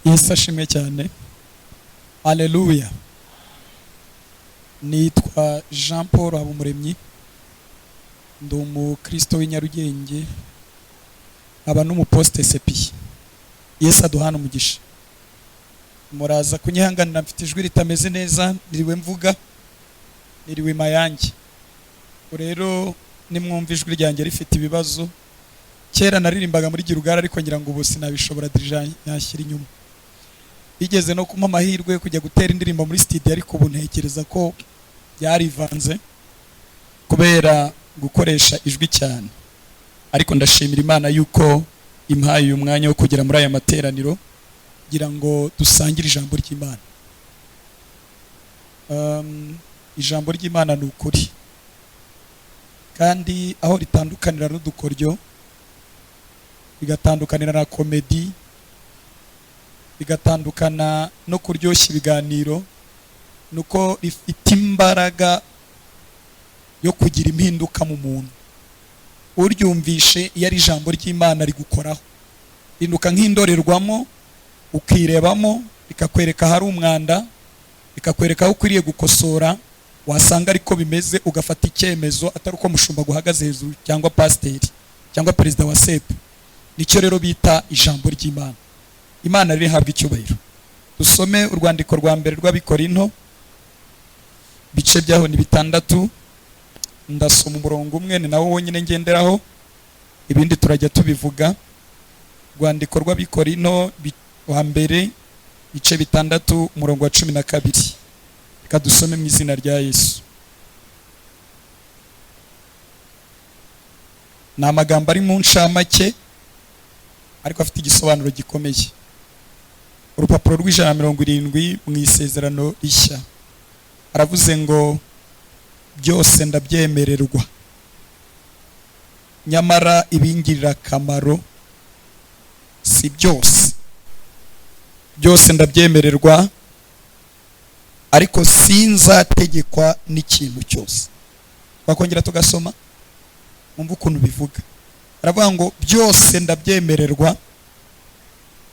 Yesu ashimwe cyane. Haleluya. Nitwa Jean Paul Habumuremyi, ndi umukristo w'Inyarugenge, aba n'umuposte CEP-UR. Yesu aduhana umugisha. Muraza kunyihanganira mfite ijwi ritameze neza, niriwe mvuga, niriwe mayange. Rero nimwumva ijwi ryanjye rifite ibibazo, kera naririmbaga muri Girugara ariko ngira ngo ubu sinabishobora dirija yashyira inyuma. Igeze no kuma amahirwe kujya gutera indirimbo muri studio, ariko ubu ntekereza ko byarivanze kubera gukoresha ijwi cyane. Ariko ndashimira Imana yuko impaye uyu mwanya wo kugera muri aya materaniro kugira ngo dusangire ijambo ry'Imana. Ijambo ry'Imana ni ukuri, kandi aho ritandukanira n'udukoryo, bigatandukanira na komedi, bigatandukana no kuryoshya ibiganiro, nuko rifite imbaraga yo kugira impinduka mu muntu. Uryumvishe iyo ari ijambo ry'Imana rigukoraho, rinduka nk'indorerwamo ukirebamo, rikakwereka hari umwanda, rikakwereka aho ukwiriye gukosora, wasanga ariko bimeze ugafata icyemezo atari uko mushumba guhagaze hejuru cyangwa pasiteri cyangwa perezida wa CEP. Nicyo rero bita ijambo ry'Imana. Imana rihabwa icyubahiro. Dusome urwandiko rwa mbere rw'Abikorinto, bice byaho ni 6. Ndasoma umurongo umwe ni nawo wonyine ngenderaho, ibindi turajya tubivuga. Urwandiko rw'Abikorinto wa mbere bice 6 umurongo wa 12. Reka dusome mu izina rya Yesu. Ni amagambo ari mu ncamake ariko afite igisobanuro gikomeye. Urupapuro rw'170 mu isezerano rishya aravuze ngo byose ndabyemererwa, nyamara ibingirira akamaro si byose. Byose ndabyemererwa ariko sinzategekwa n'ikintu cyose. Twakongera tugasoma mumva ukuntu bivuga. Aravuga ngo byose ndabyemererwa,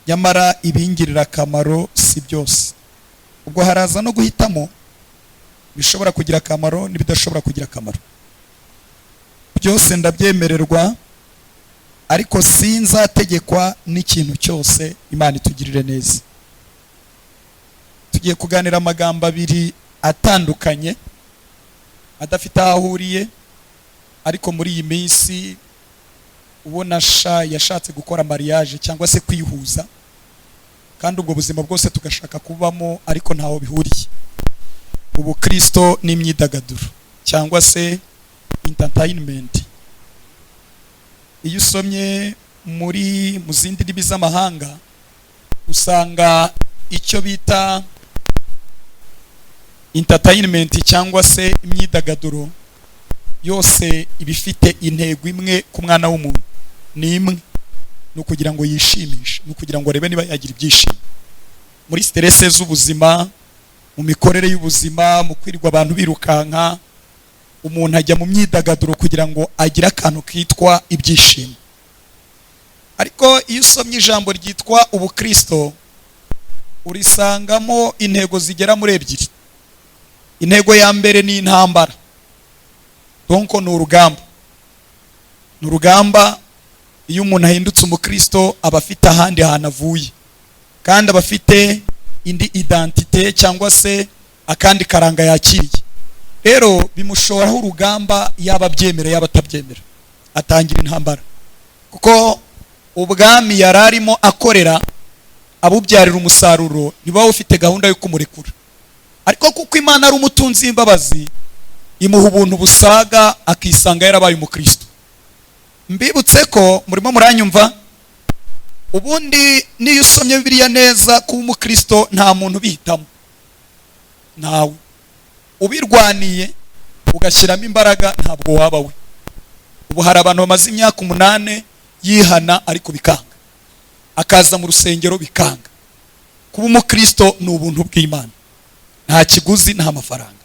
nyamara ibingirira akamaro si byose. Ubwo haraza no guhitamo bishobora kugira akamaro n'ibidashobora kugira akamaro. Byose ndabyemererwa ariko sinzategekwa n'ikintu cyose. Imana itugirire neza. Tugiye kuganira amagambo abiri atandukanye adafite aho ahuriye, ariko muri iyi minsi ubona yashatse gukora mariage cyangwa se kwihuza, kandi ubwo buzima bwose tugashaka kubamo ariko ntaho bihuriye. Ubu Kristo n'imyidagaduro cyangwa se entertainment. Iyo usomye mu zindi ndimi z'amahanga usanga icyo bita entertainment cyangwa se imyidagaduro yose ibifite intego imwe ku mwana w'umuntu, ni imwe, no kugira ngo yishimishe, no kugira ngo arebe niba yagira ibyishimo muri stress z'ubuzima, mu mikorere y'ubuzima, mu kwirirwa abantu birukanka. Umuntu ajya mu myidagaduro kugira ngo agire akantu kitwa ibyishimo. Ariko iyo usomye ijambo ryitwa ubukristo urisangamo intego zigera muri 2. Intego ya mbere ni intambara, donc ni urugamba. Ni urugamba. Iyo umuntu ahindutse umukristo aba afite ahandi hantu avuye, kandi aba afite indi identite cyangwa se akandi karanga yakiriye. Rero bimushoraho urugamba, yaba abyemera yaba atabyemera, atangira intambara. Kuko ubwami yararimo akorera abubyarira umusaruro niba ufite gahunda yo kumurekura. Ariko kuko Imana ari umutunzi w'imbabazi, imuha ubuntu busaga akisanga yarabaye umukristo. Mbibutse ko murimo muranyumva, ubundi niyo usomye Bibiliya neza kuba umukristo nta muntu bihitamo, ntawe. Ubirwaniye ugashyiramo imbaraga ntabwo waba we. Ubu hari abantu bamaze imyaka 8 yihana ariko bikanga, akaza mu rusengero bikanga. Kuba umukristo ni ubuntu bw'Imana, nta kiguzi nta mafaranga.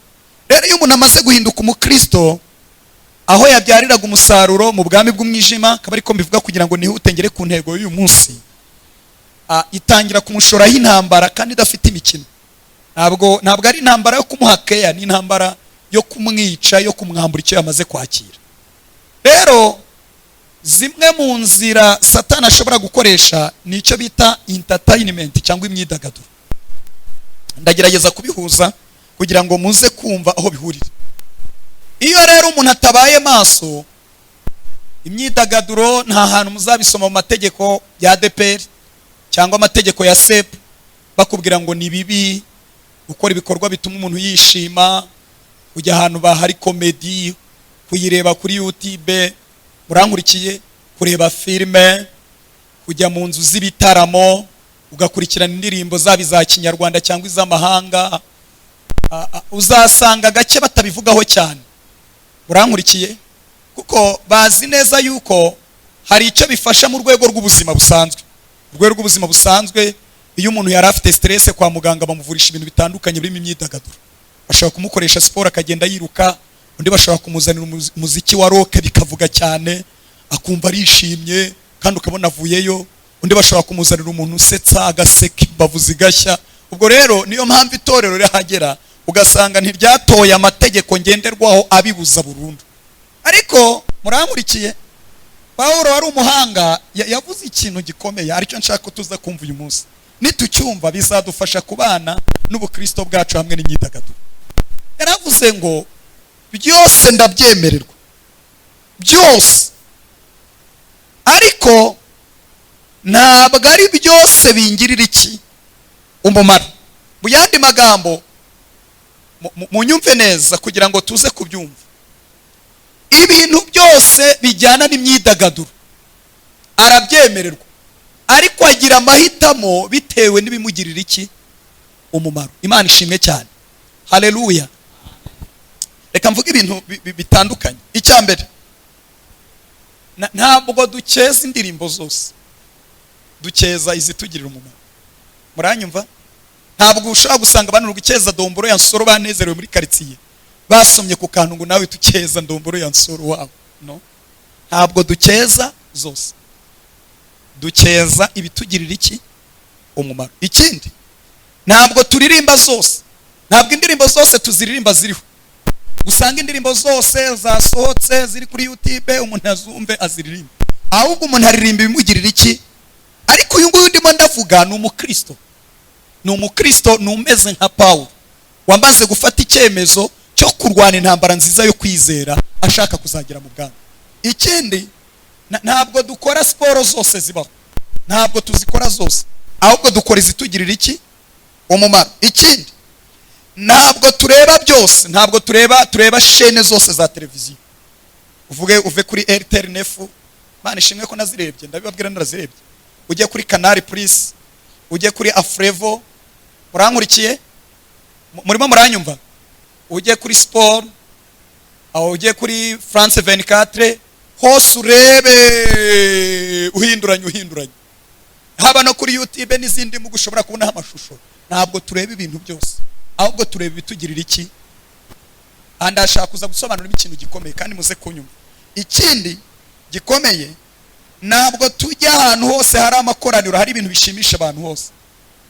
Rero iyo umuntu amaze guhinduka umukristo, aho yabyariraga umusaruro mu bwami bw'umwijima, akaba ariko mbivuga kugira ngo nihute ngere ku ntego y'uyu munsi, itangira kumushoraho intambara kandi idafite imikino. Ntabwo ari intambara yo kumuha keya, ni intambara yo kumwica, yo kumwambura icyo yamaze kwakira. Rero zimwe mu nzira Satani ashobora gukoresha ni icyo bita entertainment cyangwa imyidagaduro. Ndagerageza kubihuza kugira ngo muze kumva aho bihurira. Iyo rero umuntu atabaye maso, imyidagaduro nta hantu muzabisoma mu mategeko ya ADPR cyangwa amategeko ya CEP bakubwira ngo ni bibi gukora ibikorwa bituma umuntu yishima, kujya ahantu bahari comedy, kuyireba kuri YouTube, murankurikiye, kureba filime, kujya mu nzu z'ibitaramo ugakurikirana indirimbo zaba iza Kinyarwanda cyangwa iz'amahanga. Uzasanga gake batabivugaho cyane, murankurikiye, kuko bazi neza yuko hari icyo bifasha mu rwego rw'ubuzima busanzwe. Urwego rw'ubuzima busanzwe, iyo umuntu yari afite stress kwa muganga bamuvurisha ibintu bitandukanye birimo imyidagaduro. Bashobora kumukoresha siporo akagenda yiruka, undi bashobora kumuzanira umuziki wa rock bikavuga cyane akumva arishimye kandi ukabona avuyeyo, undi bashobora kumuzanira umuntu usetsa agaseka imbavu zigashya. Ubwo rero niyo mpamvu itorero rihagera ugasanga ntiryatoye amategeko ngenderwaho abibuza burundu. Ariko murankurikiye, Paulo wari umuhanga yavuze ikintu gikomeye, aricyo nshaka ko tuza kumva uyu munsi. Nitucyumva bizadufasha kubana n'ubukristo bwacu hamwe n'imyidagaduro. Yaravuze ngo byose ndabyemererwa, byose, ariko ntabwo ari byose bingirira iki umumaro. Mu yandi magambo, munyumve neza kugira ngo tuze kubyumva. Ibintu byose bijyana n'imyidagaduro arabyemererwa, ariko agira amahitamo bitewe n'ibimugirira iki umumaro. Imana ishimwe cyane, haleluya. Reka mvuge ibintu bitandukanye. Icya mbere, ntabwo dukeza indirimbo zose, dukeza izitugirira umumaro. Muranyumva? Ntabwo ushobora gusanga abantu gukeza domboro ya nsoro banezerewe muri quartier basomye ku kantu ngo nawe tukeza ndomboro ya nsoro wabo. No, ntabwo dukeza zose, dukeza ibitugirira iki umumaro. Ikindi, ntabwo turirimba zose, ntabwo indirimbo zose tuziririmba ziriho. Usanga indirimbo zose zasohotse ziri kuri YouTube umuntu azumve aziririmba, ahubwo umuntu aririmba ibimugirira iki. Ariko uyu nguyu ndimo ndavuga ni umukristo, ni umukristo, ni umeze nka Paulo wamaze gufata icyemezo cyo kurwana intambara nziza yo kwizera ashaka kuzagera mu bwami. Ikindi, ntabwo dukora siporo zose zibaho, ntabwo tuzikora zose, ahubwo dukora izitugirira iki umumaro. Ikindi, ntabwo tureba byose, ntabwo tureba shene zose za televiziyo. Uve kuri RTL Nefu, Imana ishimwe ko nazirebye, ndabibabwira ndazirebye. Ujye kuri Canal Plus, ujye kuri Afrevo, murankurikiye, murimo muranyumva, ujye kuri Sport, aho ujye kuri France 24, hose urebe uhinduranye. Haba no kuri YouTube n'izindi mu gushobora kubona amashusho. Ntabwo tureba ibintu byose, ahubwo tureba ibitugirira iki. Andashaka kuza gusobanura ikintu gikomeye kandi muze kunyumva. Ikindi gikomeye, ntabwo tujya ahantu hose hari amakoraniro, hari ibintu bishimisha abantu hose.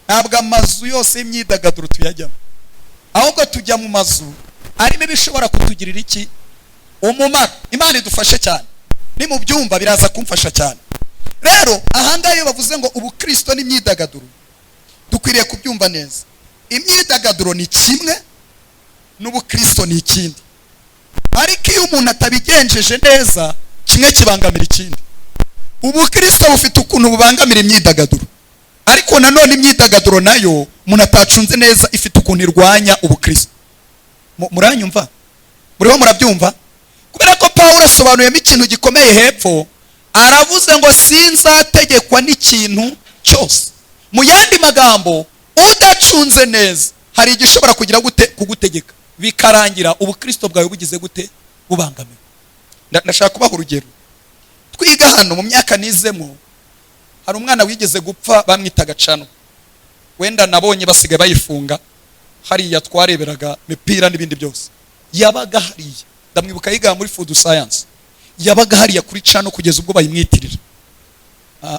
Ntabwo amazu yose y'imyidagaduro tuyajyamo, ahubwo tujya mu mazu arimo ibishobora kutugirira iki umumaro. Imana idufashe cyane, ni mu byumba biraza kumfasha cyane. Rero ahangaha iyo bavuze ngo ubukristo n'imyidagaduro, dukwiriye kubyumva neza. Imyidagaduro ni kimwe, n'ubukristo ni ikindi. Ariko iyo umuntu atabigenjeje neza, kimwe kibangamira ikindi. Ubukristo bufite ukuntu bubangamira imyidagaduro, ariko nanone imyidagaduro nayo umuntu atacunze neza ifite ukuntu irwanya ubukristo. Muranyumva? Muriho murabyumva? Kubera ko Paulo asobanuyemo ikintu gikomeye hepfo, aravuze ngo sinzategekwa n'ikintu cyose. Mu yandi magambo, udacunze neza hari igishobora kugira gute kugutegeka bikarangira ubukristo bwawe bugize gute bubangamiwe. Ndashaka kubaha urugero. Twiga hano mu myaka nizemo, hari umwana wigeze gupfa bamwitaga Cano. Wenda nabonye basigaye bayifunga, hariya twareberaga mipira n'ibindi byose. Yabaga hariya, ndamwibuka yiga muri food science, yabaga hariya kuri Cano kugeza ubwo bayimwitirira.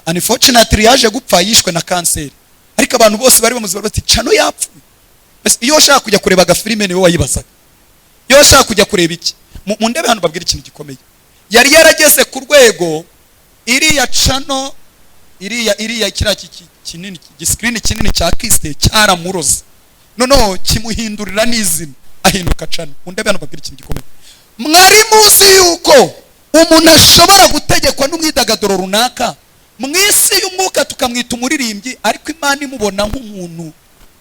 unfortunately yaje gupfa yishwe na kanseri, ariko abantu bose bari bamuzi bati cano yapfuye. Iyo ushaka kujya kureba agafilime niwe wayibazaga, iyo ushaka kujya kureba iki mu ndebe hano babwira ikintu gikomeye. Yari yarageze ku rwego iriya cano iriya kiriya kinini screen kinini cya kiste cyaramuroze, noneho kimuhindurira n'izina ahinduka cano. Mu ndebe hano babwira ikintu gikomeye. Mwari muzi yuko umuntu ashobora gutegekwa n'umwidagaduro runaka mu isi y'umwuka tukamwita umuririmbyi, ariko Imana imubona nk'umuntu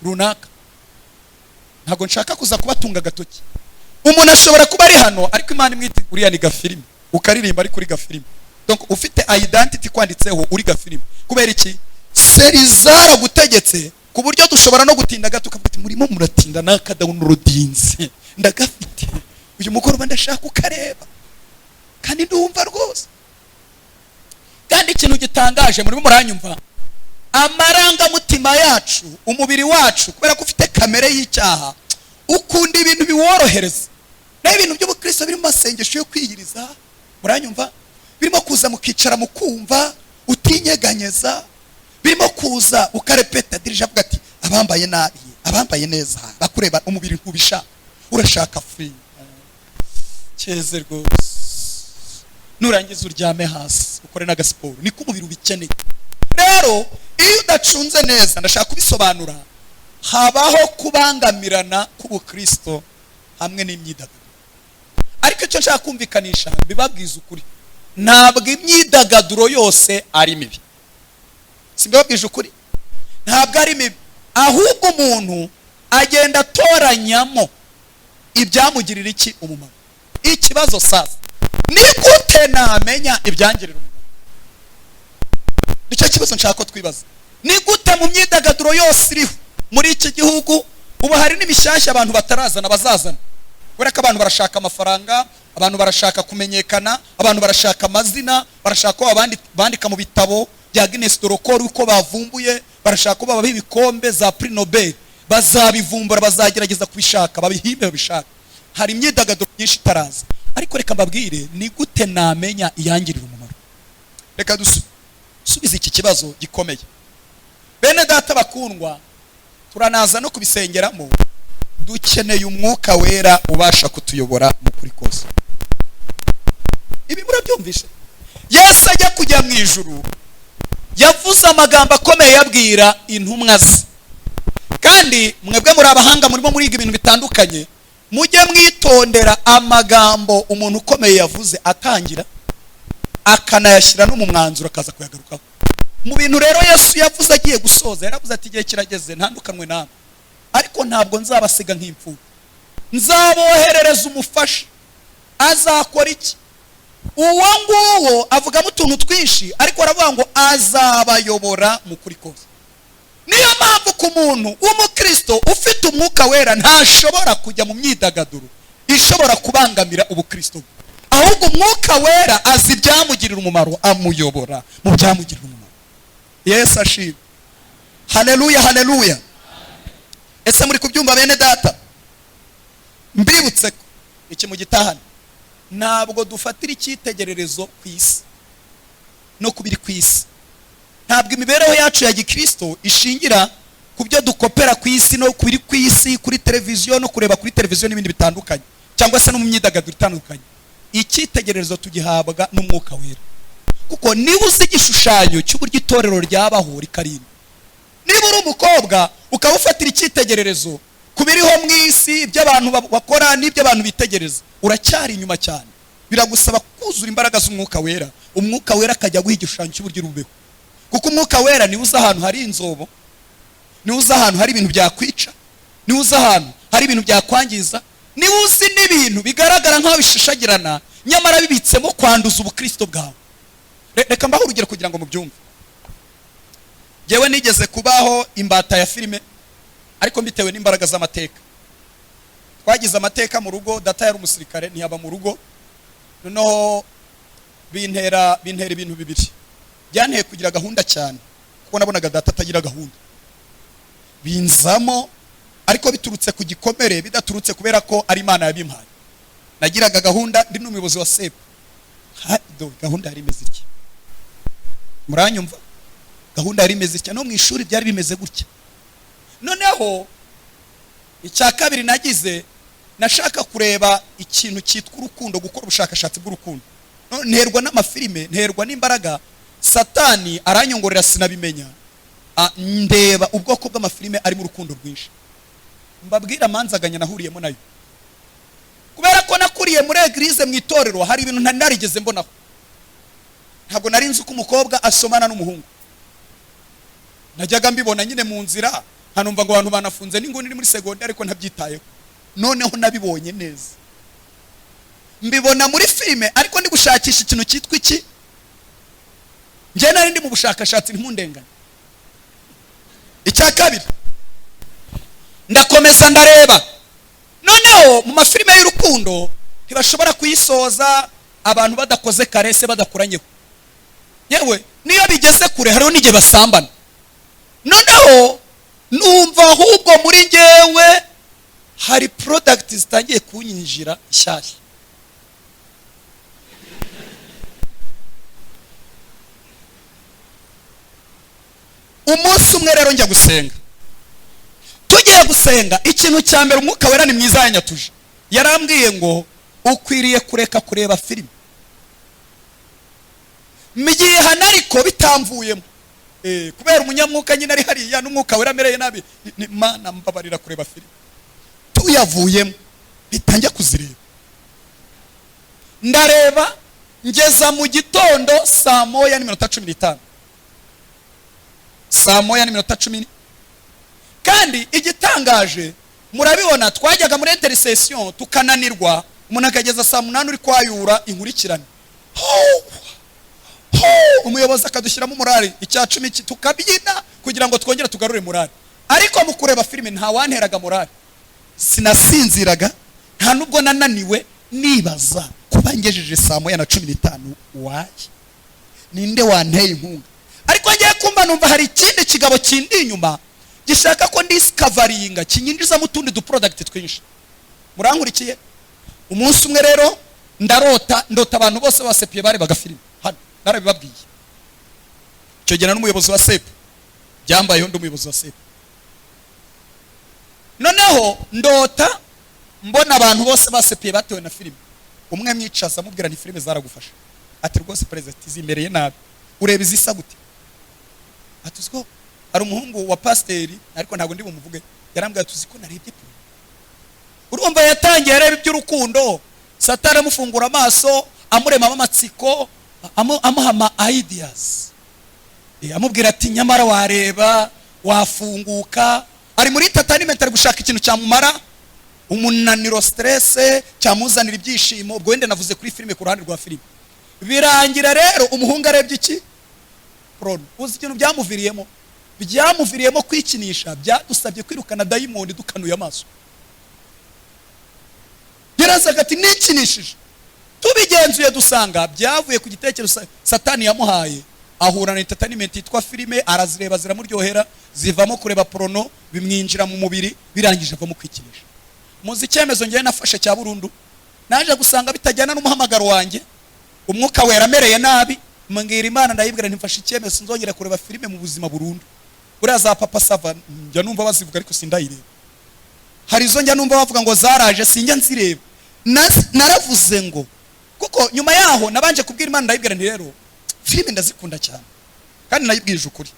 runaka? Ntabwo nshaka kuza kubatunga gatoki. Umuntu ashobora kuba ari hano ariko Imana imwita uriya ni gafilime, ukaririmba ari kuri gafilime. Donc ufite identity kwanditseho uri gafilime. Kubera iki? Serizara gutegetse ku buryo dushobora no gutinda gato ukavuga murimo muratinda naka downloadinze ndagafite uyu mugoroba ndashaka ukareba kandi ndumva rwose. Kandi ikintu gitangaje murimo muranyumva, amaranga mutima yacu, umubiri wacu, kubera ko ufite kamere y'icyaha, ukunda ibintu biworohereza. Na ibintu by'ubukristo birimo masengesho yo kwiyiriza, muranyumva, birimo kuza mukicara mukumva utinyeganyeza, birimo kuza ukarepeta dirije avuga ati abambaye nabi abambaye neza bakureba umubiri nkubisha urashaka free cyeze rwose, nurangiza uryame hasi ukore na gasiporo, niko umubiri ubikeneye. Rero iyo udacunze neza, ndashaka kubisobanura, habaho kubangamirana k'ubukristo hamwe n'imyidagaduro. Ariko icyo nshaka kumvikanisha bibabwiza ukuri, ntabwo imyidagaduro yose ari mibi. Simbabwije ukuri, ntabwo ari mibi, ahubwo umuntu agenda atoranyamo ibyamugirira iki umumaro. Ikibazo sasa ni gute namenya ibyangirira umumaro? Nicyo kibazo nshaka ko twibaza. Ni gute mu myidagaduro yose iriho muri iki gihugu, ubu hari n'imishyashya abantu batarazana bazazana, kubera ko abantu barashaka amafaranga, abantu barashaka kumenyekana, abantu barashaka amazina, barashaka ko bandika mu bitabo bya Guinness Record uko bavumbuye, barashaka ko babaha ibikombe za Prix Nobel, bazabivumbura, bazagerageza kubishaka, babihimbe babishaka. Hari imyidagaduro myinshi itaraza, ariko reka mbabwire ni gute namenya iyangirira umumaro. Reka dusubize iki kibazo gikomeye. Bene data bakundwa, turanaza no kubisengeramo, dukeneye umwuka wera ubasha kutuyobora mu kuri kose. Ibi murabyumvishe? Yesu ajya kujya mu ijuru yavuze amagambo akomeye yabwira intumwa ze, kandi mwebwe muri abahanga murimo muriga ibintu bitandukanye, mujye mwitondera amagambo umuntu ukomeye yavuze atangira akanayashyira no mu mwanzuro akaza kuyagarukaho. Mu bintu rero Yesu yavuze agiye gusoza, yaravuze ati igihe kirageze ntandukanwe namwe, ariko ntabwo nzabasiga nk'imfubyi, nzaboherereza umufasha. Azakora iki? Uwo nguwo avugamo utuntu twinshi, ariko aravuga ngo azabayobora mu kuri kose. Niyo mpamvu ku muntu w'umukristo ufite umwuka wera ntashobora kujya mu myidagaduro ishobora kubangamira ubukristo, ahubwo umwuka wera azi ibyamugirira umumaro, amuyobora mu byamugirira umumaro. Yesu ashimwe. Haleluya, haleluya. Ese muri kubyumva bene data? Mbibutse ko iki mu gitahane, ntabwo dufatira icyitegererezo ku isi no kubiri ku isi. Ntabwo imibereho yacu ya gikristo ishingira ku byo dukopera ku isi no kubiri ku isi, kuri televiziyo no kureba kuri televiziyo n'ibindi bitandukanye, cyangwa se no mu myidagaduro itandukanye. Icyitegererezo tugihabwa n'umwuka wera, kuko niba uzi igishushanyo cy'uburyo itorero ryabaho rikarinda, niba uri umukobwa ukaba ufatira icyitegererezo kubiriho mu isi, iby'abantu bakora n'iby'abantu bitegereza, uracyari inyuma cyane. Biragusaba kuzura imbaraga z'umwuka wera, umwuka wera akajya guha igishushanyo cy'uburyo urubeho, kuko umwuka wera niwe uza ahantu hari inzobo, niwe uza ahantu hari ibintu byakwica, niwe uza ahantu hari ibintu byakwangiza, niwe uzi n'ibintu bigaragara nk'aho bishishagirana nyamara bibitsemo kwanduza ubukristo bwawe. Reka mbaho urugero kugira ngo mubyumve. Jewe nigeze kubaho imbata ya filime, ariko mbitewe n'imbaraga z'amateka. Twagize amateka mu rugo, data yari umusirikare ntiyaba mu rugo, noneho bintera ibintu bibiri. Byanteye kugira gahunda cyane, kuko nabonaga data atagira gahunda. Binzamo, ariko biturutse ku gikomere, bidaturutse kubera ko ari Imana yabimpaye. Nagiraga gahunda, ndi n'umuyobozi wa CEP. Gahunda yari imeze iki? muranyumva? Gahunda yari imeze cyane no mu ishuri byari bimeze gutya. Noneho icya kabiri nagize, nashaka kureba ikintu cyitwa urukundo, gukora ubushakashatsi bw'urukundo. Nterwa n'amafilime, nterwa n'imbaraga, Satani aranyongorera sinabimenya. Ndeba ubwoko bw'amafilime ari mu rukundo rwinshi. Mbabwira amanzaganya nahuriyemo nayo. Kubera ko nakuriye muri eglise mu itorero, hari ibintu ntarigeze mbonaho. Ntabwo nari nzi ko umukobwa asomana n'umuhungu. Najyaga mbibona nyine mu nzira, hanumva ngo abantu banafunze n'inguni muri secondaire ariko ntabyitayeho. Noneho nabibonye neza. Mbibona muri filime ariko ndi gushakisha ikintu cyitwa iki? Nje nari ndi mu bushakashatsi ntundengane. Icya kabiri, ndakomeza ndareba. Noneho mu mafilime y'urukundo ntibashobora kuyisoza abantu badakoze karese, badakuranyeho. Yewe niyo bigeze kure hariho n'igihe basambana. Noneho numva ahubwo muri ngewe hari product zitangiye kunyinjira ishyashya. Umunsi umwe rero njya gusenga. Tugiye gusenga, ikintu cya mbere umwuka wera ni mwiza yanyatuje. Yarambwiye ngo ukwiriye kureka kureba filime. Migiye hana ariko bitamvuyemo. Kubera umunyamwuka nyine ari hariya n'umwuka wera mereye nabi, Mana mbabarira kureba filime. Tuyavuyemo bitangiye kuzireba. Ndareba ngeza mu gitondo saa 1:15. Saa 1:10. Kandi igitangaje murabibona, twajyaga muri intercession tukananirwa, umuntu akageza saa 8 uri kwayura inkurikirane. Umuyobozi akadushyiramo morale, icya 10 tukabyina kugira ngo twongere tugarure morale. Ariko mu kureba filime nta wanteraga morale. Sinasinziraga, nta nubwo nananiwe, nibaza kuba ngejeje saa 1:15 waye ninde wanteye inkunga. Ariko ngiye kumva numva hari ikindi kigabo kindi inyuma gishaka ko discoveringa kinyinjiza mu tundi du product twinshi. Murankurikiye? Umunsi umwe rero ndota abantu bose ba CEP bari bagafilime. Hano narabibabwiye. Cyo gena n'umuyobozi wa CEP. Byambayeho ndi umuyobozi wa CEP. Noneho ndota mbona abantu bose ba CEP batewe na filime. Umwe mwicaza amubwira ni filime zaragufasha. Ati rwose president izimbereye nabi. Ureba izisa gute? Atuziko ari umuhungu wa pasiteri ariko ntabwo ndi bumuvuge, yarambwiye tuziko narebye pe. Urumva yatangiye areba iby'urukundo, Satani amufungura amaso, amurema amatsiko, amuhama ideas. Amubwira ati nyamara wareba, wafunguka. Ari muri entertainment ari gushaka ikintu cyamumara umunaniro, stress, cyamuzanira ibyishimo. Ubwo wende navuze kuri filime ku ruhande rwa filime. Birangira rero umuhungu arebye iki? Porno. Uzi ikintu byamuviriyemo kwikinisha, byadusabye kwirukana dayimoni dukanuye amaso. Yarazaga ati nikinishije. Tubigenzuye dusanga byavuye ku gitekerezo Satani yamuhaye. Ahura na entertainment yitwa filime, arazireba ziramuryohera, zivamo kureba porno, bimwinjira mu mubiri, birangije avamo kwikinisha. Muzi icyemezo ngiye nafashe cya burundu, naje gusanga bitajyana n'umuhamagaro wanjye. Umwuka wera mereye nabi, mbwira Imana ndayibwira ntifashe icyemezo sinzongera kureba filime mu buzima burundu. Buriya za papa sava njya numva bazivuga ariko sindayireba. Hari izo njya numva bavuga ngo zaraje sinjya nzireba. Naravuze ngo kuko nyuma yaho nabanje kubwira Imana ndayibwira nti rero filime ndazikunda cyane. Kandi nayibwije ukuri.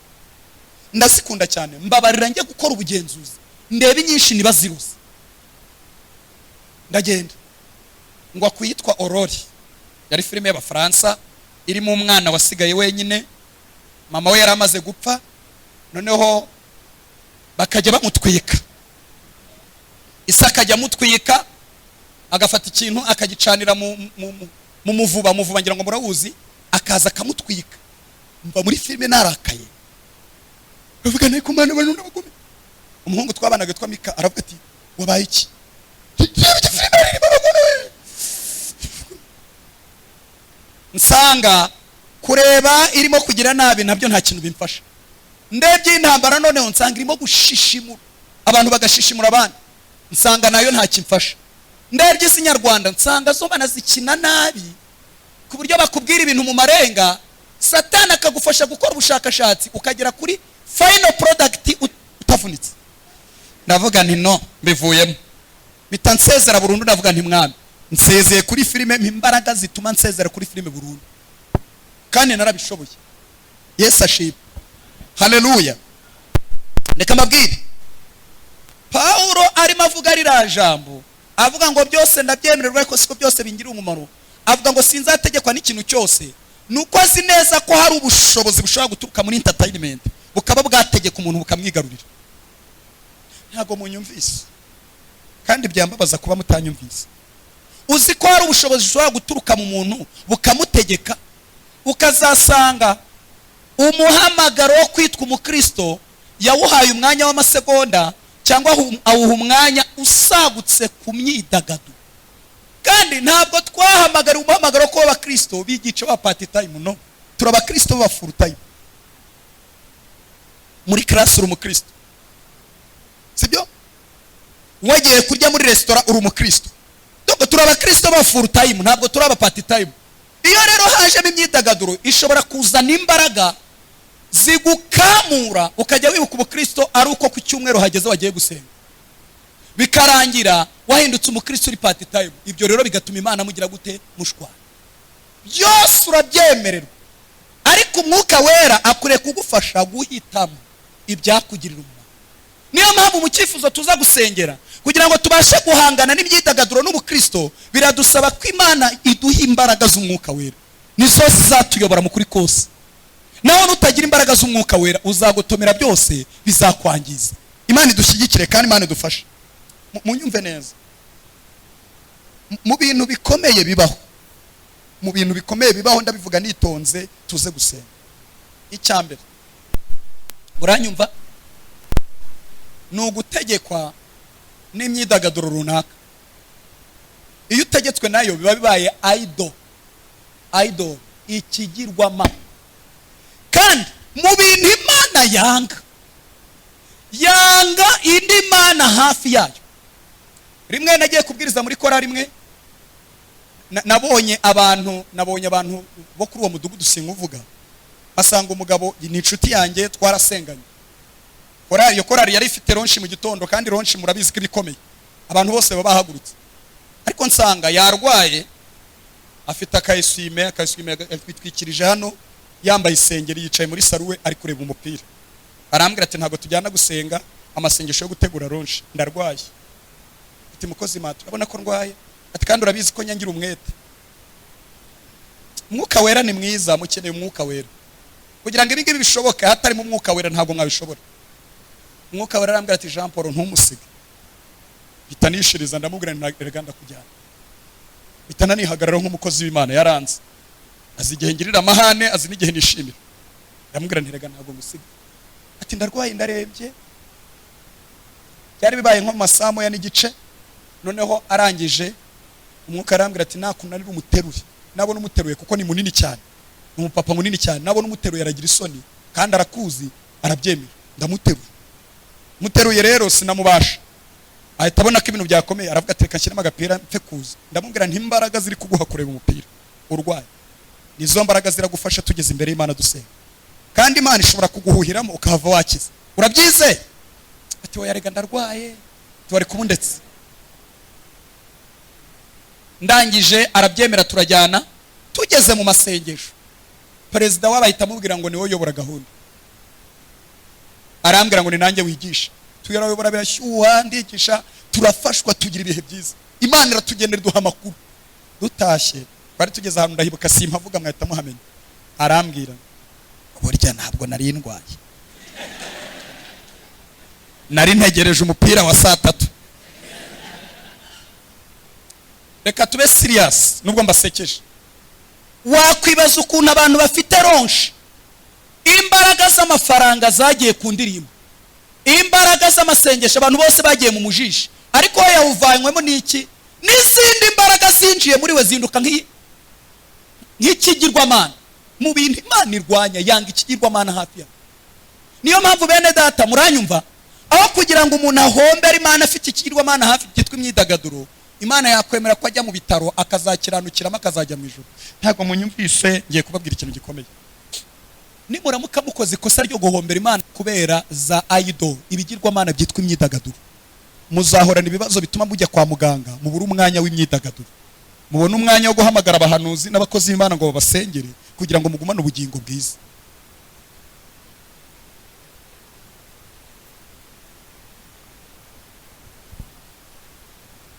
Ndazikunda cyane, mbabarira njye gukora ubugenzuzi. Ndebe nyinshi nibaziruze. Ndagenda. Ngo akuyitwa Aurore. Yari filime y'Abafaransa irimo umwana wasigaye wenyine, mama we yaramaze gupfa, noneho bakajya bamutwika. Isaka ajya mutwika, agafata ikintu akagicanira mu muvuba ngira ngo murawuzi, akaza akamutwika. Mva muri filime narakaye. Bavuga nayo kumana bano n'abagome. Umuhungu twabanaga twa Mika aravuga ati wabaye iki? Nsanga kureba irimo kugira nabi nabyo nta kintu bimfasha. Ndebye intambara noneho nsanga irimo gushishimura abantu, bagashishimura abandi, nsanga nayo nta kimfasha. Ndebye izinyarwanda nsanga zo banazikina nabi ku buryo bakubwira ibintu mu marenga Satani akagufasha gukora ubushakashatsi ukagera kuri final product utavunitse. Ndavuga nti no mbivuyemo, bitansezera burundu. Ndavuga nti mwami, nsezeye kuri filime, imbaraga zituma nsezera kuri filime burundu, kandi narabishoboye. Yesu ashimwe, haleluya. Reka mbabwire, Paulo arimo avuga ririya jambo, avuga ngo byose ndabyemererwa ariko siko byose bingira umumaro. Avuga ngo sinzategekwa n'ikintu cyose, nuko azi neza ko hari ubushobozi bushobora guturuka muri entertainment bukaba bwategeka umuntu bukamwigarurira. Ntago munyumvise, kandi byambabaza kuba mutanyumvise. Uzi ko hari ubushobozi bushobora guturuka mu muntu bukamutegeka, ukazasanga umuhamagaro wo kwitwa umukristo yawuhaye umwanya w'amasegonda cyangwa awuha umwanya usagutse ku myidagaduro. Kandi ntabwo twahamagara umuhamagaro ko abakristo bigice ba part time, no, turabakristo ba full time. Muri class uri umukristo, sibyo? Wagiye kurya muri restaurant uri umukristo. Doko turabakristo ba full time, ntabwo turaba part time. Iyo rero haje imyidagaduro ishobora kuzana imbaraga zigukamura, ukajya wibuka ubukristo ari uko ku cyumweru hageze wagiye gusenga, bikarangira wahindutse umukristo uri part time. Ibyo rero bigatuma Imana mugira gute? Mushwana. Byose urabyemererwa, ariko umwuka wera akure kugufasha guhitamo ibyakugirira umumaro. Niyo mpamvu mu cyifuzo tuza gusengera kugira ngo tubashe guhangana n'imyidagaduro n'ubukristo, biradusaba ko Imana iduha imbaraga z'umwuka wera, nizo zizatuyobora mu kuri kose. Naho nutagira imbaraga z'umwuka wera uzagotomera, byose bizakwangiza. Imana idushyigikire kandi Imana idufashe. Munyumve neza, mu bintu bikomeye bibaho, mu bintu bikomeye bibaho, ndabivuga nitonze, tuze gusenga. Icyambere, muranyumva, ni ugutegekwa n'imyidagaduro runaka. Iyo utegetswe nayo biba bibaye idol, ikigirwamana. Kandi mu bintu Imana yanga indi mana hafi yayo. Rimwe nagiye kubwiriza muri korali rimwe, nabonye abantu bo kuri uwo mudugudu sinkuvuga, asanga umugabo ni inshuti yanjye, twarasenganye. Korali yari ifite ronshi mu gitondo, kandi ronshi murabizi ko ibikomeye abantu bose baba bahagurutse. Ariko nsanga yarwaye, afite akayiswime bitwikirije hano, yambaye isengeri, yicaye muri saruwe ari kureba umupira. Arambwira ati ntago tujyana gusenga, amasengesho yo gutegura ronshi, ndarwaye. Ati mukozi matu, urabona ko ndwaye? Ati kandi urabizi ko nyangira umwete. Umwuka wera ni mwiza, mukeneye umwuka wera kugira ngo ibingibi bishoboke. Hatari mu mwuka wera ntabwo mwabishobora. Umwuka wera arambwira ati Jean Paul ntumusige. Bitanishiriza, ndamubwira ntirega ndakujyana. Bitananihagarara nk'umukozi w'Imana, yaranze. Azi igihe ngirira amahane, azi n'igihe nishimira. Ndamubwira ntirega ntabwo musiga. Ati ndarwaye, ndarebye. Byari bibaye nko masamo ya n'igice. Noneho arangije umwuka arambwira ati nakunanira umuteruye. Nabona umuteruye kuko ni munini cyane, ni umupapa munini cyane. Nabona umuteruye aragira isoni, kandi arakuzi, arabyemera. Muteruye rero sinamubasha. Ahita abona ko ibintu byakomeye, aravuga ati reka nshyiremo agapira mfe kuza. Ndamubwira nti imbaraga ziri kuguha kureba umupira urwaye, nizo mbaraga ziragufasha tugeze imbere y'Imana dusenga. Kandi Imana ishobora kuguhuhiramo ukahava wakize. Urabyize? Ati oya rega ndarwaye. Tuwari kubundetse. Ndangije arabyemera, turajyana. Tugeze mu masengesho, perezida w'abahita amubwira ngo niwe uyobora gahunda. Arambwira ngo ni nanjye wigisha. Tuyarayobora, birashyuha, ndigisha, turafashwa, tugira ibihe byiza. Imana iratugendera duha amakuru. Dutashye bari tugeze ahantu ndahibuka, simpavuga mwahita muhamenya. Arambwira burya ntabwo nari ndwaye, nari ntegereje umupira wa saa 3. Reka tube serious nubwo mbasekeje. Wakwibaza ukuntu abantu bafite ronshi, imbaraga z'amafaranga zagiye ku ndirimbo, imbaraga z'amasengesho, abantu bose bagiye mu mujisha, ariko yawuvanywemo n'iki? N'izindi imbaraga zinjiye muri we zinduka nk'ikigirwamana. Mu bintu Imana irwanya, yanga ikigirwamana hafi yawe. Niyo mpamvu bene data muranyumva, aho kugira ngo umuntu ahombere Imana afite ikigirwamana hafi cyitwa imyidagaduro, Imana yakwemera ko ajya mu bitaro akazakiranukiramo akazajya mu ijuru. Ntabwo munyumvise, ngiye kubabwira ikintu gikomeye. nimuramuka mukoze ikosa ryo guhombera Imana kubera za idol, ibigirwamana byitwa imyidagaduro, muzahorana ibibazo bituma mujya kwa muganga mubura umwanya w'imyidagaduro, mubona umwanya wo guhamagara abahanuzi n'abakozi b'Imana ngo babasengere kugira ngo mugumane ubugingo bwiza.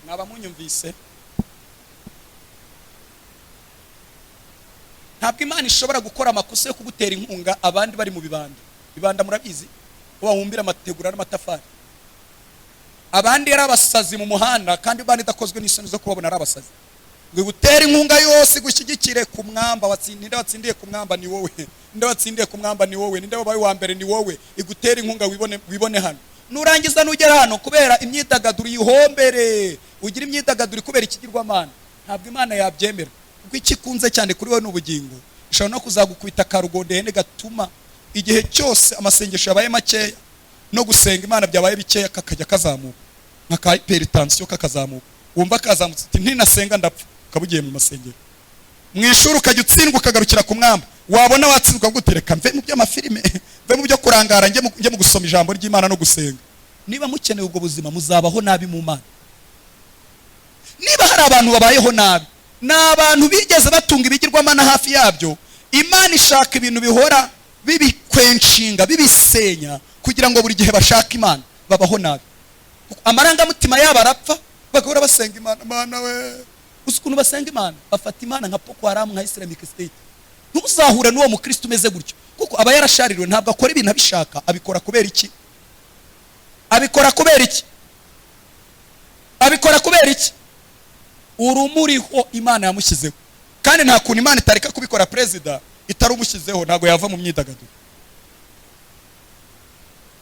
Naba munyumvise? Ntabwo Imana ishobora gukora amakosa yo kugutera inkunga abandi bari mu bibanda murabizi wahumbira amategura n'amatafari, abandi yari abasazi mu muhanda kandi bandi dakozwe n'isoni zo kubabona ari abasazi, ngo gutera inkunga yose gushyigikire ku mwamba, watsindiye ku mwamba ni wowe, ninde watsindiye ku mwamba ni wowe, ninde wabaye wa mbere ni wowe, igutera inkunga wibone hano, nurangiza nugera hano kubera imyidagaduro yihombere, ugira imyidagaduro kubera ikigirwamana. Ntabwo Imana yabyemera, kuko ikikunze cyane kuri wowe n'ubugingo ishobora no kuzagukubita karugondene gatuma igihe cyose amasengesho yabaye makeya no gusenga Imana byabaye bikeya kakajya kazamuka, nka hypertension kakazamuka, wumva kazamutse ati ntinasenga ndapfa, ukabugiye mu masengero, mwishuru ukajya utsindwa ukagarukira ku mwamba, wabona watsindwa gutereka mve mu by'amafilime, mve mu byo kurangara njye mu gusoma ijambo ry'Imana no gusenga. Niba mukeneye ubwo buzima muzabaho nabi mu Mana. Niba hari abantu babayeho nabi, n'abantu bigeze batunga ibigirwamana hafi yabyo, Imana ishaka ibintu bihora bibikwenshinga bibisenya kugira ngo buri gihe bashaka Imana babaho nabi. Amarangamutima yabo arapfa bagahora basenga Imana. Mana we, ukuntu basenga Imana, bafata Imana nka Boko Haram, nka Islamic State. Ntuzahure n'uwo mukristo umeze gutyo, kuko aba yarashaririwe, ntabwo akora ibintu abishaka, abikora kubera iki? Abikora kubera iki? Abikora kubera iki? Urumuriho Imana yamushyizeho, kandi nta kuntu Imana itareka kubikora perezida itarumushyizeho, ntabwo yava mu myidagaduro.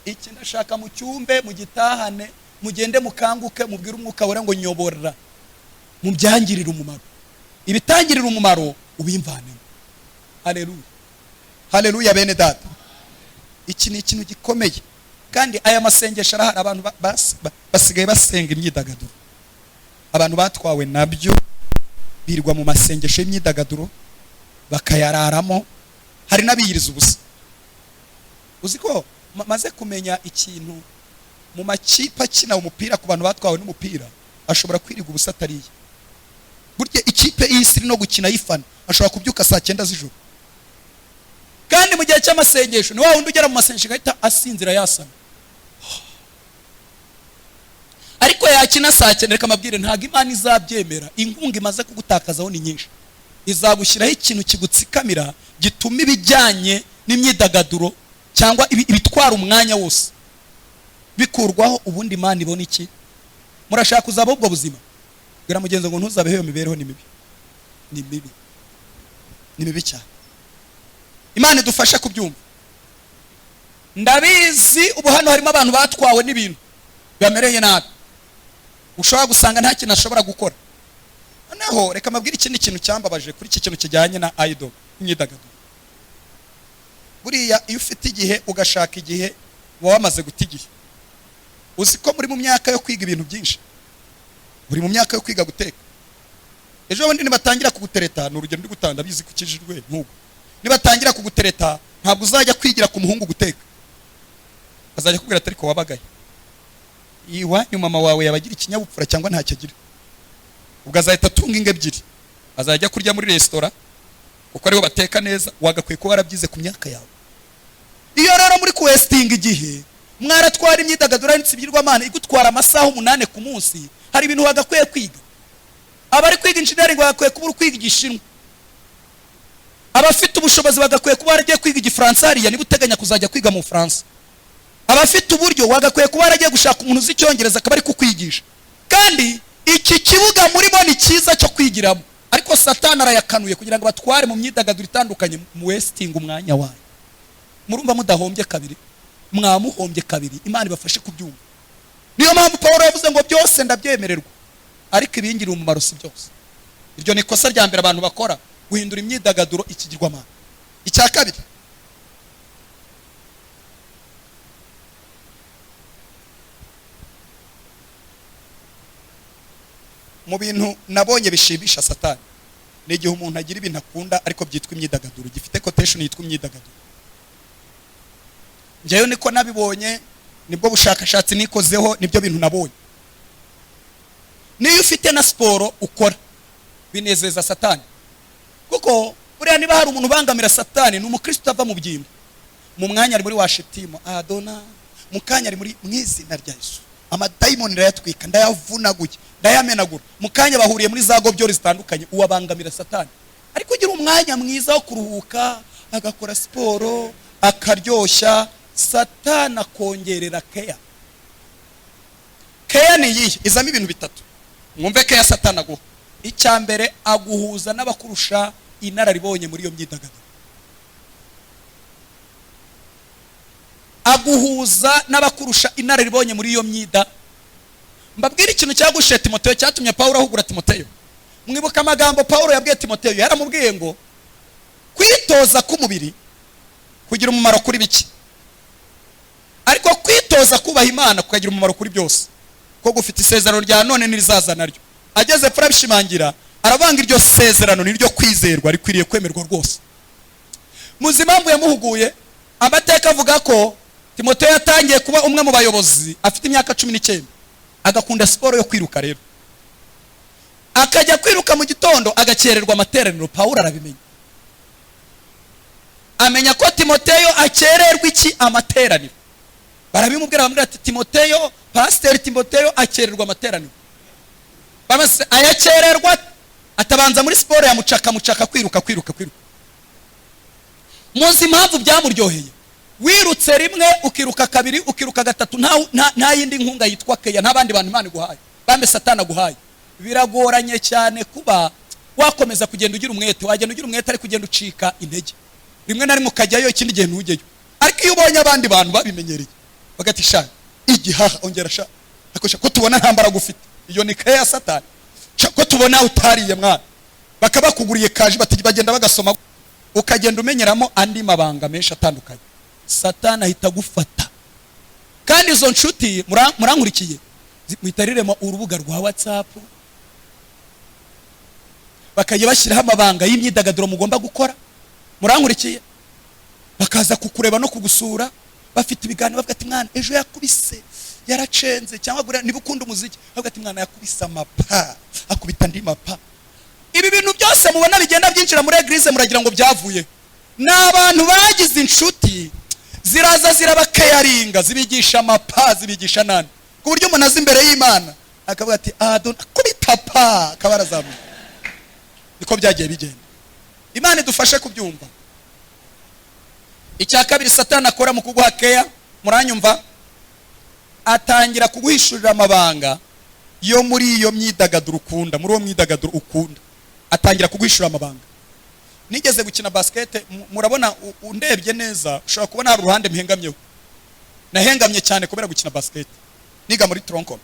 Iki ndashaka mu cyumbe mugitahane, mugende mukanguke, mubwire umwuka wera ngo nyobora mu byangirira umumaro, ibitangirira umumaro ubimvanemo. Haleluya, haleluya bene data. Iki ni ikintu gikomeye, kandi aya masengesho arahari. Abantu basigaye basenga imyidagaduro, abantu batwawe nabyo birwa mu masengesho y'imyidagaduro bakayararamo, hari n'abiyiriza ubusa. Uziko maze kumenya ikintu, mu makipe akina umupira ku bantu batwawe n'umupira ashobora kwiriga ubusa atariye. Burya ikipe y'isi no gukina yifana ashobora kubyuka saa 9 z'ijoro, kandi mu gihe cy'amasengesho ni wa wundi ugera mu masengesho ahita asinzira yasana. Ariko yakina saa 9, reka mabwire ntago Imana izabyemera. Inkunga imaze kugutakazaho ni nyinshi, izagushyiraho ikintu kigutsikamira gituma ibijyanye n'imyidagaduro cyangwa ibitwara umwanya wose bikurwaho, ubundi Imana ibona iki? Murashaka kuzaba ubwo buzima? Bwira mugenzi ngo ntuzabeho iyo mibereho ni mibi, ni mibi, ni mibi cyane. Imana idufashe kubyumva. Ndabizi ubu hano harimo abantu batwawe n'ibintu bamereye nabi, ushobora gusanga nta kintu ashobora gukora. Noneho reka mabwire ikindi kintu cyambabaje kuri iki kintu kijyanye na idol, imyidagaduro. Buriya iyo ufite igihe ugashaka igihe, uba wamaze guta igihe. Uzi ko muri mu myaka yo kwiga ibintu byinshi, muri mu myaka yo kwiga guteka. Ejo bundi nibatangira kugutereta, ni urugero ndi gutanda bizi kukijijwe nk'uko, nibatangira kugutereta ntabwo uzajya kwigira ku muhungu guteka, azajya kubwira atari ko wabagaye iwanyu mama wawe yabagira ikinyabupfura cyangwa ntacyo agira, ubwo azahita atunga inga ebyiri, azajya kurya muri resitora kuko ariho bateka neza. Wagakwiye kuba warabyize ku myaka yawe. Iyo rero muri kuwestinga igihe, mwaratwara imyidagaduro n'ibigirwamana igutwara amasaha 8 ku munsi, hari ibintu wagakwiye kwiga. Abari kwiga engineering bagakwiye kuba kwiga igishinwa, abafite ubushobozi bagakwiye kuba baragiye kwiga igifaransa hariya niba uteganya kuzajya kwiga mu Faransa. Abafite uburyo wagakwiye kuba baragiye gushaka umuntu uzi Icyongereza akaba ari kukwigisha. Kandi iki kibuga murimo ni cyiza cyo kwigiramo, ariko Satani arayakanuye kugira ngo batware mu myidagaduro itandukanye, mu wasting umwanya wayo. Murumva mudahombye kabiri, mwamuhombye kabiri. Imana ibafashe kubyumva. Niyo mpamvu Paulo yavuze ngo byose ndabyemererwa, ariko ibingira umumaro si byose. Iryo ni ikosa rya mbere abantu bakora, guhindura imyidagaduro ikigirwamana. Icya kabiri, mu bintu nabonye bishimisha Satani, ni igihe umuntu agira ibintu akunda ariko byitwa imyidagaduro, gifite quotation yitwa imyidagaduro. njyewe niko nabibonye, nibwo bushakashatsi nikozeho, nibyo bintu nabonye. Niyo ufite na siporo ukora binezeza Satani, kuko buriya niba hari umuntu bangamira Satani ni umukristo ava mu byimbo, mu mwanya ari muri washitimu adona, mu kanya ari muri mwizina rya Yesu amadayimoni ndayatwika, ndayavunaguye, ndayamenagura, mu kanya bahuriye muri za gobyori zitandukanye, uwabangamira Satani. Ariko ugira umwanya mwiza wo kuruhuka, agakora siporo, akaryoshya, Satani akongerera keya. Keya ni yihe? Izamo ibintu bitatu. Mwumve keya Satani aguha. Icya mbere, aguhuza n'abakurusha inararibonye muri iyo myidagaduro. Aguhuza n'abakurusha inararibonye muri iyo myida. Mbabwira ikintu cyagushe Timoteyo cyatumye Paulo ahugura Timoteyo. Mwibuka amagambo Paulo yabwiye Timoteyo, yaramubwiye ngo kwitoza k'umubiri kugira umumaro kuri biki, ariko kwitoza kubaha Imana kukagira umumaro kuri byose, ko gufite isezerano rya none n'irizaza naryo. Ageze pfura bishimangira, arabanga iryo sezerano niryo kwizerwa, rikwiriye kwemerwa rwose. Muzi impamvu yamuhuguye? Amateka avuga ko Timoteyo yatangiye kuba umwe mu bayobozi afite imyaka 19, agakunda siporo yo kwiruka. Rero akajya kwiruka mu gitondo, agakererwa amateraniro. Paulo arabimenya, amenya ko Timoteyo akererwa iki? Amateraniro. Barabimubwira, bamubwira ati Timoteyo, Pastor Timoteyo akererwa amateraniro. Bamase ayakererwa, atabanza muri siporo ya mucaka kwiruka. Muzi impamvu byamuryoheye? Wirutse rimwe, ukiruka kabiri, ukiruka gatatu, nta yindi nkunga yitwa keya, nta bandi bantu Imana iguhaye, bambe Satani aguhaye. Biragoranye cyane kuba wakomeza kugenda ugira umwete, wagenda ugira umwete ari kugenda ucika intege. Rimwe na rimwe ukajyayo, ikindi gihe ntujyeyo. Ariko iyo ubonye abandi bantu babimenyereye, bagati sha igihaha ongera sha, akosha ko tubona ntambara gufite, iyo ni keya Satani. Ko tubona utariye mwana, bakabakuguriye kaje bagenda bagasoma, ukagenda umenyeramo andi mabanga menshi atandukanye. Satani ahita gufata. Kandi izo nshuti murankurikiye, muhitariremo urubuga rwa WhatsApp, bakaye bashyiraho amabanga y'imyidagaduro mugomba gukora. Murankurikiye, bakaza kukureba no kugusura, bafite ibiganiro, bavuga ati mwana ejo yakubise, yaracenze, cyangwa gura niba ukunda umuziki, bavuga ati mwana yakubise amapa, akubita ndi mapa. Ibi bintu byose mubona bigenda byinjira muri eglise, muragira ngo byavuye n'abantu bagize inshuti, ziraza zirabakeyaringa, zibigisha amapa, zibigisha nani, ku buryo umuntu azi imbere y'Imana akavuga ati akubita pa, kabarazamu. Niko byagiye bigenda. Imana idufashe kubyumva. Icya kabiri Satani akora mu kuguha keya, muranyumva, atangira kuguhishurira amabanga yo muri iyo myidagaduro ukunda, muri uwo myidagaduro ukunda, atangira kuguhishurira amabanga. Nigeze gukina basket, murabona undebye neza ushobora kubona hari uruhande mpengamyeho. Nahengamye cyane kubera gukina basket, niga muri Tronco.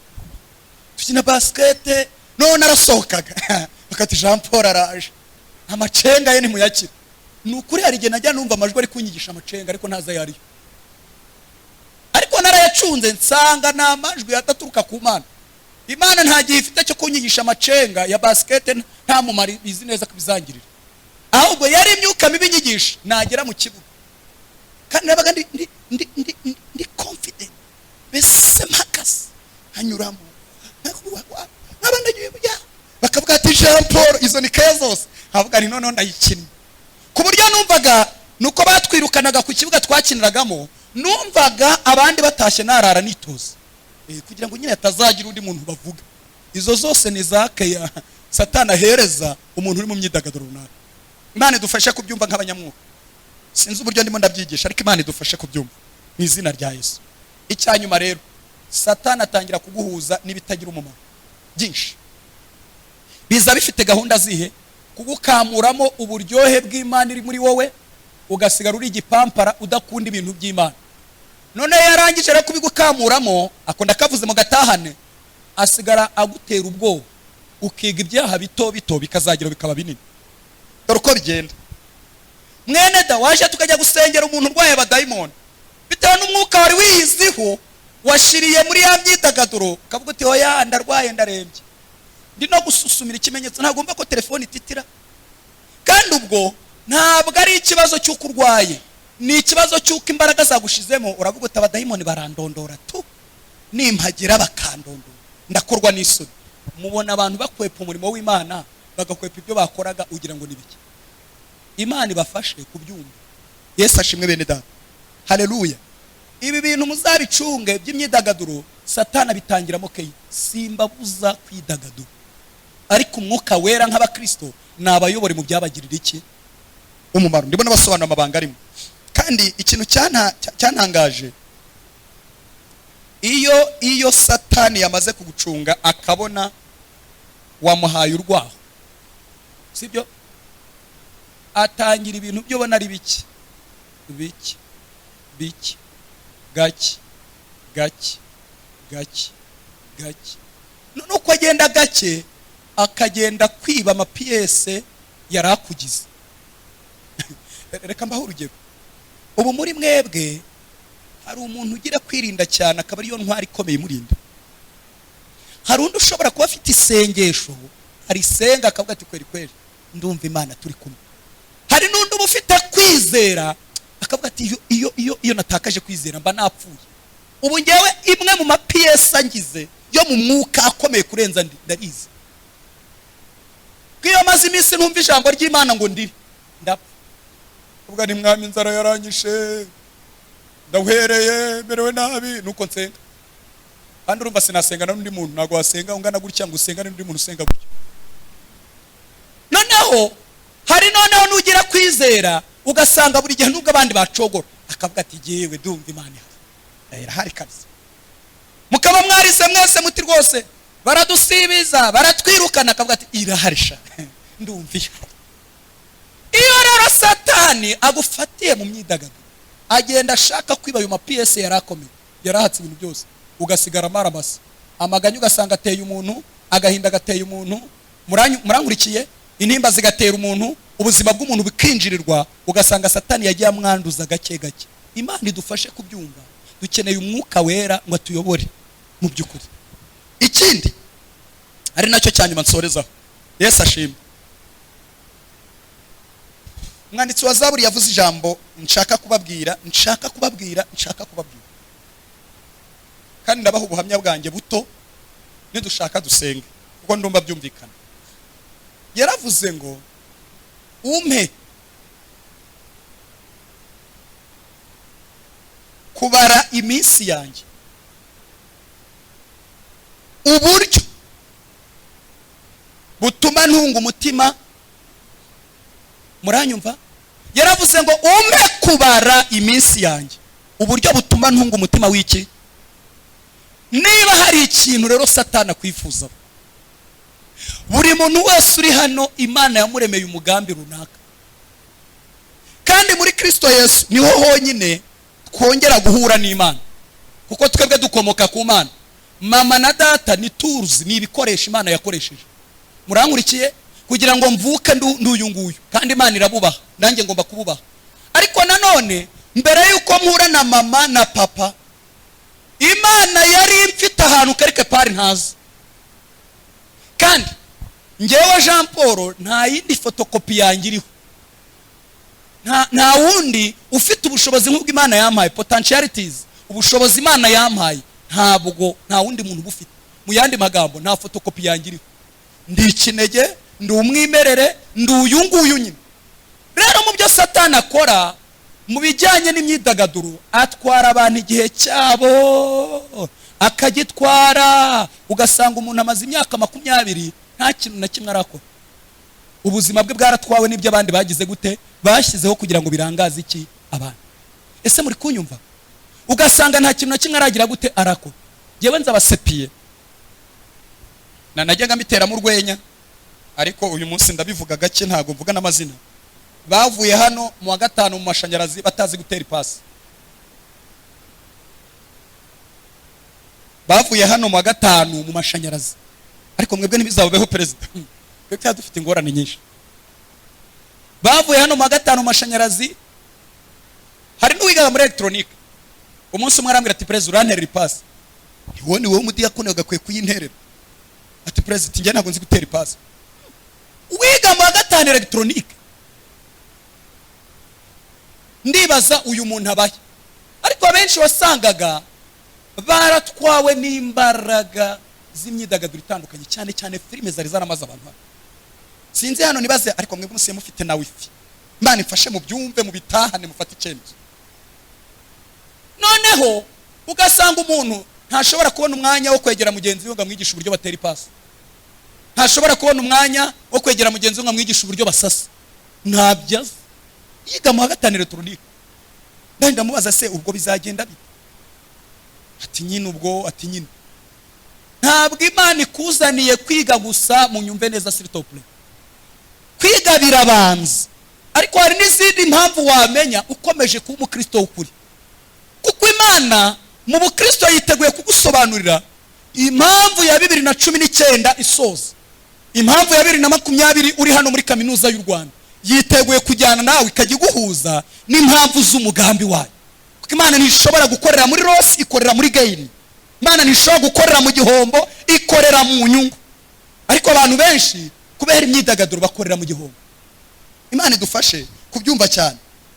Tukina basket, none arasohokaga bakati Jean Paul araje, amacenga ye ntimuyakira. Nukuri hari igihe najya numva amajwi ari kunyigisha amacenga, ariko ntaza yari. Ariko narayacunze nsanga na amajwi ataturuka ku Mana. Imana nta gihe ifite cyo kunyigisha amacenga ya basket, nta mumari bizi neza kubizangirira. Ahubwo yari imyuka mibi nyigisha, nagera mu kibuga. Kandi nabaga ndi confident. Bese mpakase hanyuramo. Abandi y'ibya bakavuga ati Jean Paul, izo ni keya zose. Havuga ni none ndayikinnye. Ku buryo numvaga nuko batwirukanaga ku kibuga twakiniragamo, numvaga abandi batashye narara nitoza, kugira ngo nyine atazagira undi muntu bavuga. Izo zose ni za keya Satani ahereza umuntu uri mu myidagaduro runaka. Imana idufashe kubyumva nk'abanyamwuka. Sinzi uburyo ndimo ndabyigisha, ariko Imana idufashe kubyumva mu izina rya Yesu. Icyanyuma rero, Satani atangira kuguhuza n'ibitagira umumaro byinshi. Biza bifite gahunda zihe? Kugukamuramo uburyohe bw'Imana iri muri wowe, ugasigara uri igipampara udakunda ibintu by'Imana. None yarangije rero kubigukamuramo, akunda kavuze mu gatahane, asigara agutera ubwoba, ukiga ibyaha bito bito bikazagira bikaba binini. Dore uko bigenda. Mwene da waje tukajya gusengera umuntu urwaye abadayimoni, bitewe n'umwuka wari wiyiziho, washiriye muri ya myidagaduro, kavuga uti oya ndarwaye ndarembye, ndi no gususumira ikimenyetso, ntagomba ko telefone ititira. Kandi ubwo ntabwo ari ikibazo cy'uko urwaye, ni ikibazo cy'uko imbaraga zagushizemo uravuga uti abadayimoni barandondora tu nimpagira bakandondora ndakorwa n'isoni. Mubona abantu bakwepa umurimo w'Imana bagakwepa ibyo bakoraga ugira ngo nibiki. Imana ibafashe kubyumva. Yesu ashimwe bene data. Haleluya. Ibi bintu muzabicunge by'imyidagaduro Satana bitangiramo keyi. Simbabuza kwidagadura, ariko umwuka wera nk'abakristo nabayobore mu byabagirira iki umumaro. Ndibona basobanura amabanga arimo. Kandi ikintu cyantangaje, iyo Satani yamaze kugucunga akabona wamuhaye urwaho, sibyo, atangira ibintu byo bona ari biki gake nuko agenda gake akagenda kwiba amapiyese yarakugize. Reka mbaho urugero. Ubu muri mwebwe hari umuntu ugira kwirinda cyane akaba ariyo ntwari ikomeye murinda. Hari undi ushobora kuba afite isengesho, arisenga akavuga ati kweri ndumva Imana turi kumwe. Hari n'undi uba ufite kwizera akavuga ati iyo natakaje kwizera mba napfuye. Ubu ngewe imwe mu mapiyese angize yo mu mwuka akomeye kurenza ndarize. Kiyo maze iminsi numva ijambo ry'Imana ngo ndiri ndapfa. Ubwo ni mwami inzara yaranyishe, ndahwereye merewe nabi nuko nsenga. Kandi urumva sinasenga n'undi muntu, nago wasenga ungana gutya ngo usenga n'undi muntu usenga gutya. Noneho hari nugira kwizera ugasanga buri gihe nubwo abandi bacogora akavuga ati jewe ndumva Imana irahari kabisa. Mukaba mwarise mwese muti rwose baradusibiza baratwirukana akavuga ati iraharisha ndumva. Iyo rero Satani agufatiye mu myidagaduro agenda ashaka kwiba ayo mapiyese yarakomeye yarahatse ibintu byose, ugasigara maramasa amaganyu ugasanga ateye umuntu, agahinda gateye umuntu, murankurikiye, intimba zigatera umuntu, ubuzima bw'umuntu bikinjirirwa, ugasanga Satani yagiye amwanduza gake. Imana idufashe kubyumva. Dukeneye umwuka wera ngo atuyobore mu by'ukuri. Ikindi ari nacyo cyanyuma nsorezaho. Yesu ashimwe. Umwanditsi wa Zaburi yavuze ijambo nshaka kubabwira. Kandi ndabaha ubuhamya bwanjye buto nidushaka dusenge kuko ndumva byumvikana. Yaravuze ngo umpe kubara iminsi yanjye uburyo butuma ntunga umutima. Muranyumva? Yaravuze ngo umpe kubara iminsi yanjye uburyo butuma ntunga umutima w'iki. Niba hari ikintu rero Satani akwifuza, buri muntu wese uri hano Imana yamuremeye umugambi runaka, kandi muri Kristo Yesu niho honyine twongera guhura n'Imana, kuko twebwe dukomoka ku Mana. Mama na data ni tools, ni ibikoresho Imana yakoresheje. Murankurikiye? Kugira ngo mvuke nduyu nguyu, kandi Imana irabubaha, nanjye ngomba kububaha. Ariko nanone mbere yuko mpura na mama na papa, Imana yari mfite ahantu quelque part ntazi. Kandi ngewe Jean Paul nta yindi fotokopi yanjye iriho, nta wundi ufite ubushobozi nk'ubwo Imana yampaye, potentialities, ubushobozi Imana yampaye ntabwo nta wundi muntu bufite. Mu yandi magambo nta fotokopi yanjye iriho. Ndi ikinege, ndi umwimerere, ndi uyu nguyu nyine. Rero mu byo Satani akora mu bijyanye n'imyidagaduro, atwara abantu igihe cyabo akagitwara, ugasanga umuntu amaze imyaka 20 nta kintu na kimwe arakora. Ubuzima bwe bwaratwawe n'ibyo abandi bagize gute bashyizeho kugira ngo birangaze iki abantu. Ese muri kunyumva? Ugasanga nta kintu na kimwe aragira gute arakora. Yewe nzabasepiye najyaga mbitera mu rwenya, ariko uyu munsi ndabivuga gake ntago mvuga n'amazina. Bavuye hano mu wa gatanu mu mashanyarazi batazi gutera ipasi. Bavuye hano mu wa gatanu mu mashanyarazi, ariko mwebwe ntibizababeho perezida, twebwe dufite ingorane nyinshi. Bavuye hano mu wa gatanu mu mashanyarazi, hari n'uwigaga muri electronic. Umunsi umwe arambwira ati perezida uranterera ipasi. Ntiwone wowe umudiyakoni ugakwiye kuyinterera. Ati perezida njye ntabwo nzi gutera ipasi. Wiga mu wa gatanu electronic. ndibaza uyu muntu abaye. Ariko abenshi wasangaga baratwawe n'imbaraga z'imyidagaduro itandukanye, cyane cyane filime zari zaramaze abantu. Sinzi hano nibaze, ariko mwe musiye mufite na wifi, Imana ifashe mu byumve mu bitahane mufate icyemezo. Noneho ugasanga umuntu ntashobora kubona umwanya wo kwegera mugenzi we ngo amwigishe uburyo batera ipasi, ntashobora kubona umwanya wo kwegera mugenzi we ngo amwigishe uburyo basasa, ntabyaza yiga mu gatanu electronique. Ndamubaza se ubwo bizagenda bite? Ati nyine ubwo, ati nyine ntabwo Imana ikuzaniye kwiga gusa mu nyumve neza s'il te plaît. Kwiga birabanza, ariko hari n'izindi mpamvu wamenya ukomeje kuba umukristo w'ukuri, kuko Imana mu bukristo yiteguye kugusobanurira impamvu ya 2019 isoza, impamvu ya 2020 uri hano muri kaminuza y'u Rwanda. Yiteguye kujyana nawe ikajya guhuza n'impamvu z'umugambi wayo, kuko Imana ntishobora gukorera muri loss, ikorera muri gain. Imana ntishobora gukorera mu gihombo, ikorera mu nyungu. Ariko abantu benshi kubera imyidagaduro bakorera mu gihombo. Imana idufashe kubyumva cyane.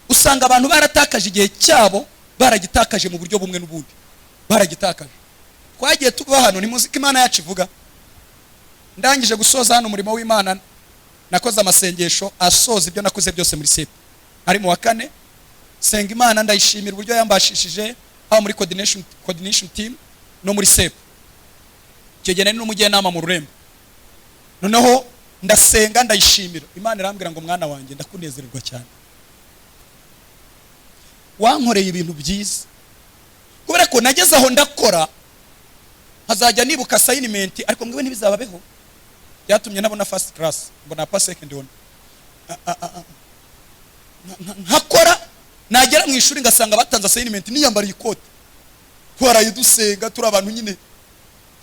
Usanga abantu baratakaje igihe cyabo, baragitakaje mu buryo bumwe n'ubundi, baragitakaje. Twagiye tuba hano, ni muziki Imana yacu ivuga. Ndangije gusoza hano umurimo w'Imana, nakoze amasengesho asoza ibyo nakoze byose muri CEP. Ari mu wa 4 senga Imana, ndayishimira uburyo yambashishije aho muri coordination team no muri CEP. Kigene n'umujyanama mu Rurembo. Noneho ndasenga ndayishimira Imana, irambwira ngo mwana wanjye ndakunezererwa cyane, wankoreye ibintu byiza. Kubera ko nageze aho ndakora, hazajya nibuka assignment, ariko mwe ntibizababeho. Byatumye nabona first class, mbona pa second one. Nkakora, nagera mu ishuri ngasanga batanze assignment niyambara ikote. Twaraye dusenga turi abantu nyine.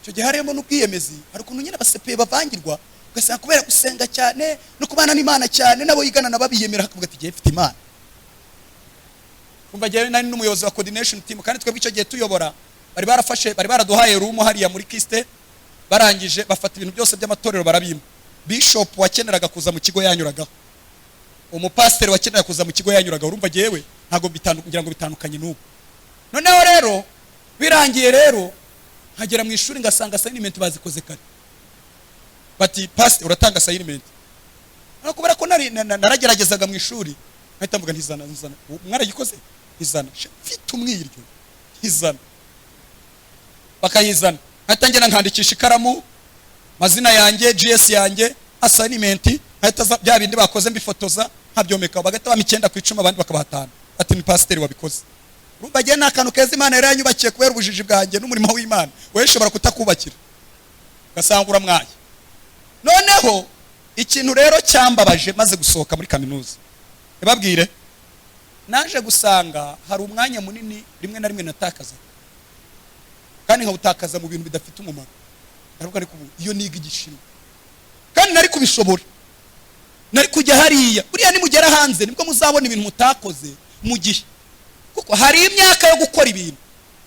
Icyo gihe harimo n'ubwiyemezi, ariko nyine basepe bavangirwa, ugasanga kubera gusenga cyane no kubana n'Imana cyane, nabo yigana nababiyemera hakavuga ati gihe mfite Imana. Kumva gihe nani n'umuyobozi wa coordination team, kandi twebwe icyo gihe tuyobora, bari baraduhaye room hariya muri Kiste. Barangije bafata ibintu byose by'amatorero barabimba. Bishop wakeneraga kuza mu kigo yanyuragaho, umupasiteri wakeneraga kuza mu kigo yanyuragaho. Urumva giyewe ntago ngira ngo bitandukanye n'ubu. Noneho rero birangiye rero nkagera mu ishuri ngasanga assignment bazikoze kare, bati pastor uratanga assignment. Ariko kubera ko narageragezaga mu ishuri, nkahita mvuga ntizana mwaragikoze izana, mfite umwiryo izana, bakayizana. Nkatangena nkandikisha ikaramu mazina yanjye, GS yanjye, assignment, nkahita bya bindi bakoze mbifotoza nkabyomeka, bagata ba 9 ku 10 abandi bakabahatana, ati ni pasiteri wabikoze. Urumva gihe nakantu keza Imana yari yanyubakiye kubera ubujiji bwanjye n'umurimo w'Imana, wewe shobora kutakubakira gasangura mwaye. Noneho ikintu rero cyambabaje maze gusohoka muri kaminuza, ebabwire naje gusanga hari umwanya munini rimwe na rimwe natakaza, kandi nkawutakaza mu bintu bidafite umumaro. Ndaruka ariko iyo niga igishimo, kandi nari kubishobora, nari kujya hariya. Buriya nimugera hanze nibwo muzabona ibintu mutakoze mu gihe, kuko hari imyaka yo gukora ibintu.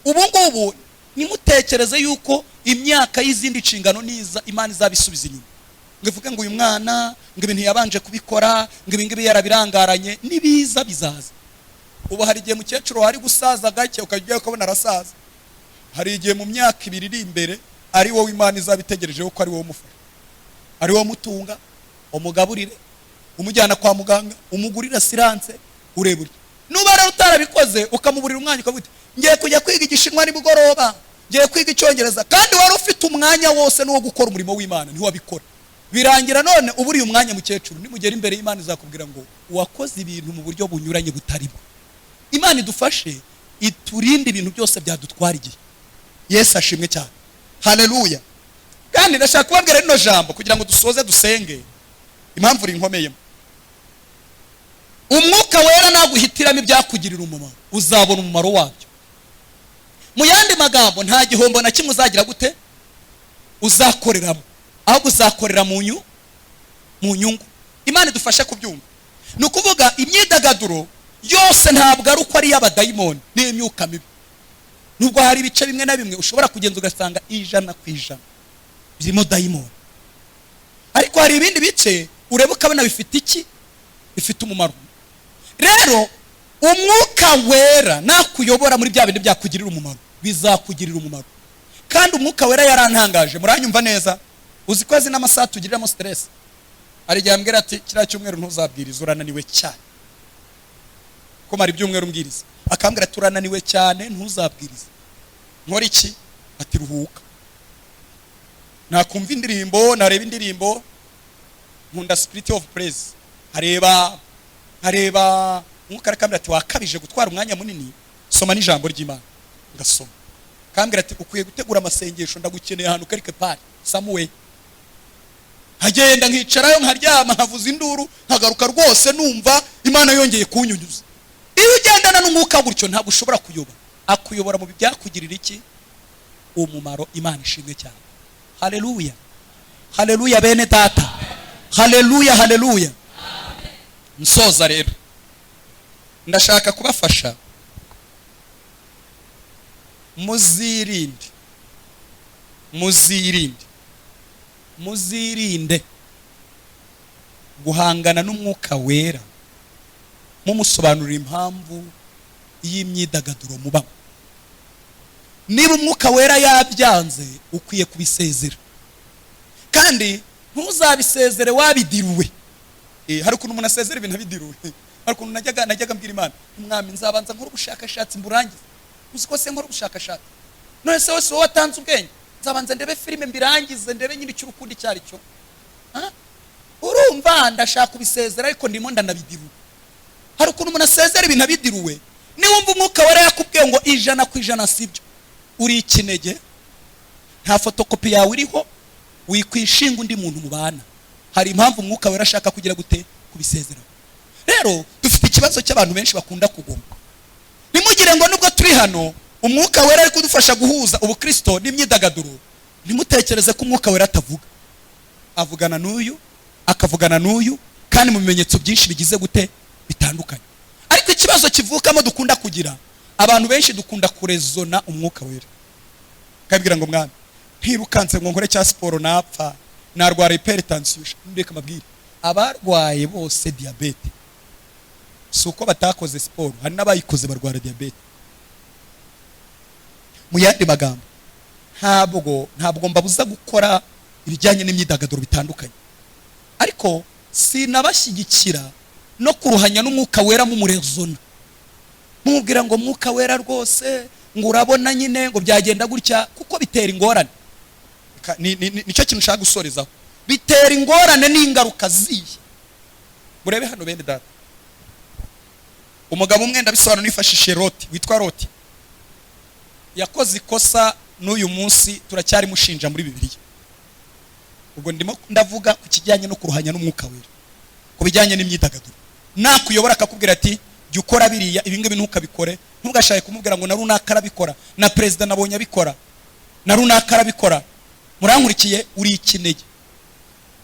Ubu ngubu nimutekereze yuko imyaka y'izindi nshingano niza Imana izabisubiza inyuma, ngivuga ngo uyu mwana ngo ibintu yabanje kubikora, ngo ibingibi yarabirangaranye, nibiza bizaza. Ubu hari igihe mukecuru hari gusaza gake ukajya ukabona arasaza, hari igihe mu myaka 2 iri imbere ari wowe Imana izabitegerejeho ko ari wowe umufasha, ari wowe mutunga, umugaburire, umujyana kwa muganga, umugurira silence, urebure. Nuba rero utarabikoze ukamuburira umwanya ukavuga ngiye kujya kwiga igishinwa ni bugoroba, ngiye kwiga icyongereza, kandi wari ufite umwanya wose no gukora umurimo w'Imana ntiho wabikora. Birangira none uburi umwanya mukecuru, nimugera imbere y'Imana izakubwira ngo wakoze ibintu mu buryo bunyuranye butarimo. Imana idufashe iturinde ibintu byose byadutwara igihe. Yesu ashimwe cyane, haleluya. Kandi ndashaka kubabwira rino jambo kugira ngo dusoze dusenge, impamvu uri nkomeyemo. Umwuka wera naguhitiramo ibyakugirira umumaro, uzabona umumaro wabyo. Mu yandi magambo nta gihombo na kimwe uzagira gute uzakoreramo, ahubwo uzakorera mu nyungu. Imana idufashe kubyumva. Ni ukuvuga imyidagaduro yose ntabwo ari uko ari y'abadayimoni n'imyuka mibi. Nubwo hari ibice bimwe na bimwe ushobora kugenza ugasanga 100% birimo dayimoni, ariko hari ibindi bice ureba ukabona bifite iki, bifite umumaro. Rero umwuka wera nakuyobora muri bya bindi byakugirira umumaro, bizakugirira umumaro. Kandi umwuka wera yarantangaje, muranyumva neza. Uzi ko azi n'amasaha tugiriramo stress. Ari gihe ambwira ati kiriya cyumweru ntuzabwiriza, urananiwe cyane. Ko mari byumweru mbwiriza, akambwira turananiwe cyane ntuzabwiriza. Nkora iki? Ati ruhuka. Nakumva indirimbo, nareba indirimbo, nkunda spirit of praise. Areba umwuka arakambwira ati wakabije gutwara umwanya munini, soma n'ijambo ry'Imana. Ngasoma. Kambwira ati ukwiye gutegura amasengesho, ndagukeneye ahantu kereke pari Samuel. Hagenda nkicarayo nkaryama nkavuza induru, nkagaruka rwose numva Imana yongeye kunyunyuza. Iyo ugendana n'umwuka gutyo ntabwo ushobora kuyoba. Akuyobora mu byakugirira iki? Umumaro. Imana ishimwe cyane. Haleluya. Haleluya bene data. Haleluya, haleluya. Nsoza rero, ndashaka kubafasha muzirinde guhangana n'umwuka wera mumusobanurira impamvu y'imyidagaduro mubamo. Niba umwuka wera yabyanze, ukwiye kubisezera. Kandi ntuzabisezere wabidiruwe. Hari ukuntu umuntu asezera ibintu abidiruwe. Hari ukuntu najyaga mbwira Imana, umwami nzabanza nkora ubushakashatsi mburangize. Uzi ko se nkora ubushakashatsi? None se wose watanze ubwenge, nzabanza ndebe filime mbirangize, ndebe nyiri cy'urukundo cyari cyo. Urumva ndashaka kubisezera ariko ndimo ndanabidiruwe. Hari ukuntu umuntu asezera ibintu abidiruwe. Niwumva umwuka wera yakubwiye ngo 100% sibyo, uri ikinege, nta fotokopi yawe iriho, wikwishinga undi muntu mubana. Hari impamvu umwuka wera ashaka kugira gute? Kubisezera. Rero dufite ikibazo cy'abantu benshi bakunda kugoma. Nimugire ngo nubwo turi hano umwuka wera ari kudufasha guhuza ubukristo n'imyidagaduro, nimutekereze ko umwuka wera atavuga. Avugana n'uyu, akavugana n'uyu, kandi mu bimenyetso byinshi bigize gute? Bitandukanye. Ariko ikibazo kivukamo dukunda kugira, abantu benshi dukunda kurezona umwuka wera. Kabwira ngo mwami, ntirukanse ngo nkore cya siporo napfa, narwara hypertension, ndeka mabwire. Abarwaye bose diabete, suko batakoze siporo, hari n'abayikoze barwara diabete. Mu yandi magambo, ntabwo mbabuza gukora ibijyanye n'imyidagaduro bitandukanye, ariko sinabashyigikira no kuruhanya n'umwuka wera mu murezona. Mubwira ngo mwuka wera rwose ngo urabona nyine ngo byagenda gutya, kuko bitera ingorane. Nicyo kintu nshaka gusorezaho. Bitera ingorane n'ingaruka ziye. Murebe hano bene data, umugabo umwe ndabisobanura nifashishije Loti, witwa Loti. Yakoze ikosa n'uyu munsi turacyari mushinja muri Bibiliya. Ubwo ndimo ndavuga ku kijyanye no kuruhanya n'umwuka wera, ku bijyanye n'imyidagaduro. Nakuyobora akakubwira ati jya ukora biriya, ibi ngibi ntukabikore. Ntugashaye kumubwira ngo na runaka arabikora, na perezida nabonye abikora, na runaka arabikora. Murankurikiye, uri ikinege.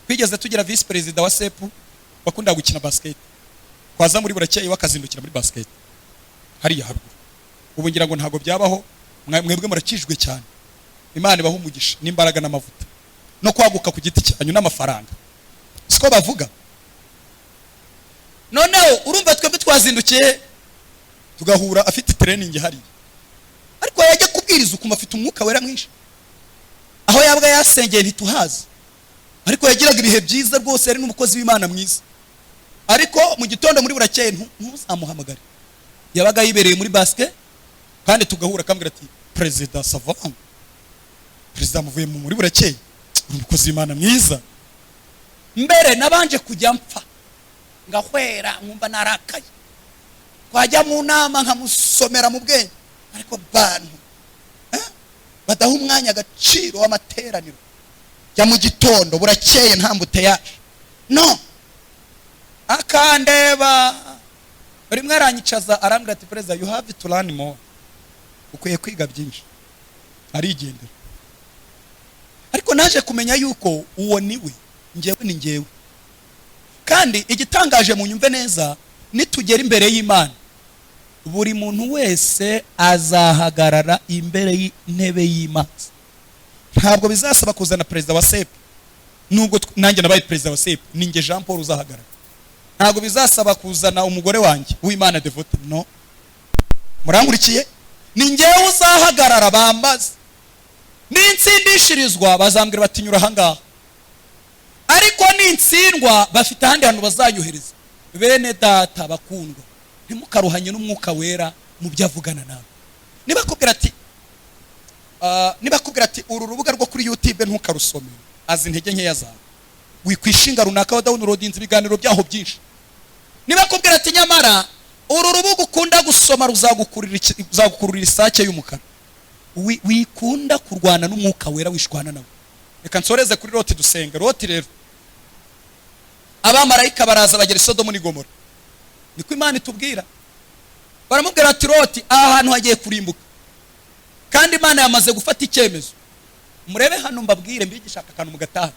Kwigeze tugira vice perezida wa CEP bakunda gukina basket, kwaza muri burakeye wakazindukira muri basket hariya haruguru. Ubu ngira ngo ntago byabaho, mwebwe murakijwe cyane. Imana ibaha umugisha n'imbaraga n'amavuta no kwaguka ku giti cyanyu n'amafaranga. Siko bavuga. Noneho urumva twebwe twazindukiye tugahura afite training hariya, ariko yajya kubwiriza ukumva afite umwuka wera mwinshi. Aho yabwa yasengeye ntituhazi, ariko yagiraga ibihe byiza rwose, yari n'umukozi w'Imana mwiza. Ariko mu gitondo muri burakeye ntuzamuhamagare, yabaga yibereye muri basket. Kandi tugahura akambwira ati perezida savant, perezida muvuye muri burakeye, umukozi w'Imana mwiza. Mbere nabanje kujya mpfa ngahwera nkumva narakaye, twajya mu nama nkamusomera mu bwenge, ariko bantu badaha umwanya agaciro w'amateraniro ya mu gitondo burakeye ntambute yaje. No, akandeba rimwe aranyicaza arambwira ati perezida, you have to learn more, ukwiye kwiga byinshi. Arigendera. Ariko naje kumenya yuko uwo niwe, njyewe ni njyewe. Kandi igitangaje mu nyumve neza, nitugera imbere y'Imana, buri muntu wese azahagarara imbere y'intebe y'Imana. Ntabwo bizasaba kuzana perezida wa CEP, nubwo nanjye nabaye perezida wa CEP, ninjye Jean Paul uzahagarara. ntago bizasaba kuzana umugore wanjye w'Imana devote, no. Murangurikiye? Ni ngewe uzahagarara bambaze, nintsindishirizwa bazambwira batinyura ahangaha, ariko nintsindwa bafite ahandi hantu bazanyohereza. Bene data bakundwa, ntimukaruhanye n'umwuka wera mu byavugana nawe. Niba kubwira ati uru rubuga rwo kuri YouTube ntukarusome, azi intege nkeya zawe, wikwishinga runaka wa downloadinze ibiganiro byaho byinshi. Niba kubwira ati nyamara uru rubuga ukunda gusoma ruzagukururira isake y'umukara, wikunda kurwana n'umwuka wera wishwana nawe. Reka nsoreze kuri Loti dusenge. Loti rero, abamarayika baraza bagera i Sodomu n'i Gomora, niko Imana itubwira. Baramubwira ati Loti, aha hantu hagiye kurimbuka, kandi Imana yamaze gufata icyemezo. Murebe hano mbabwire, mbigisha akantu mugataha,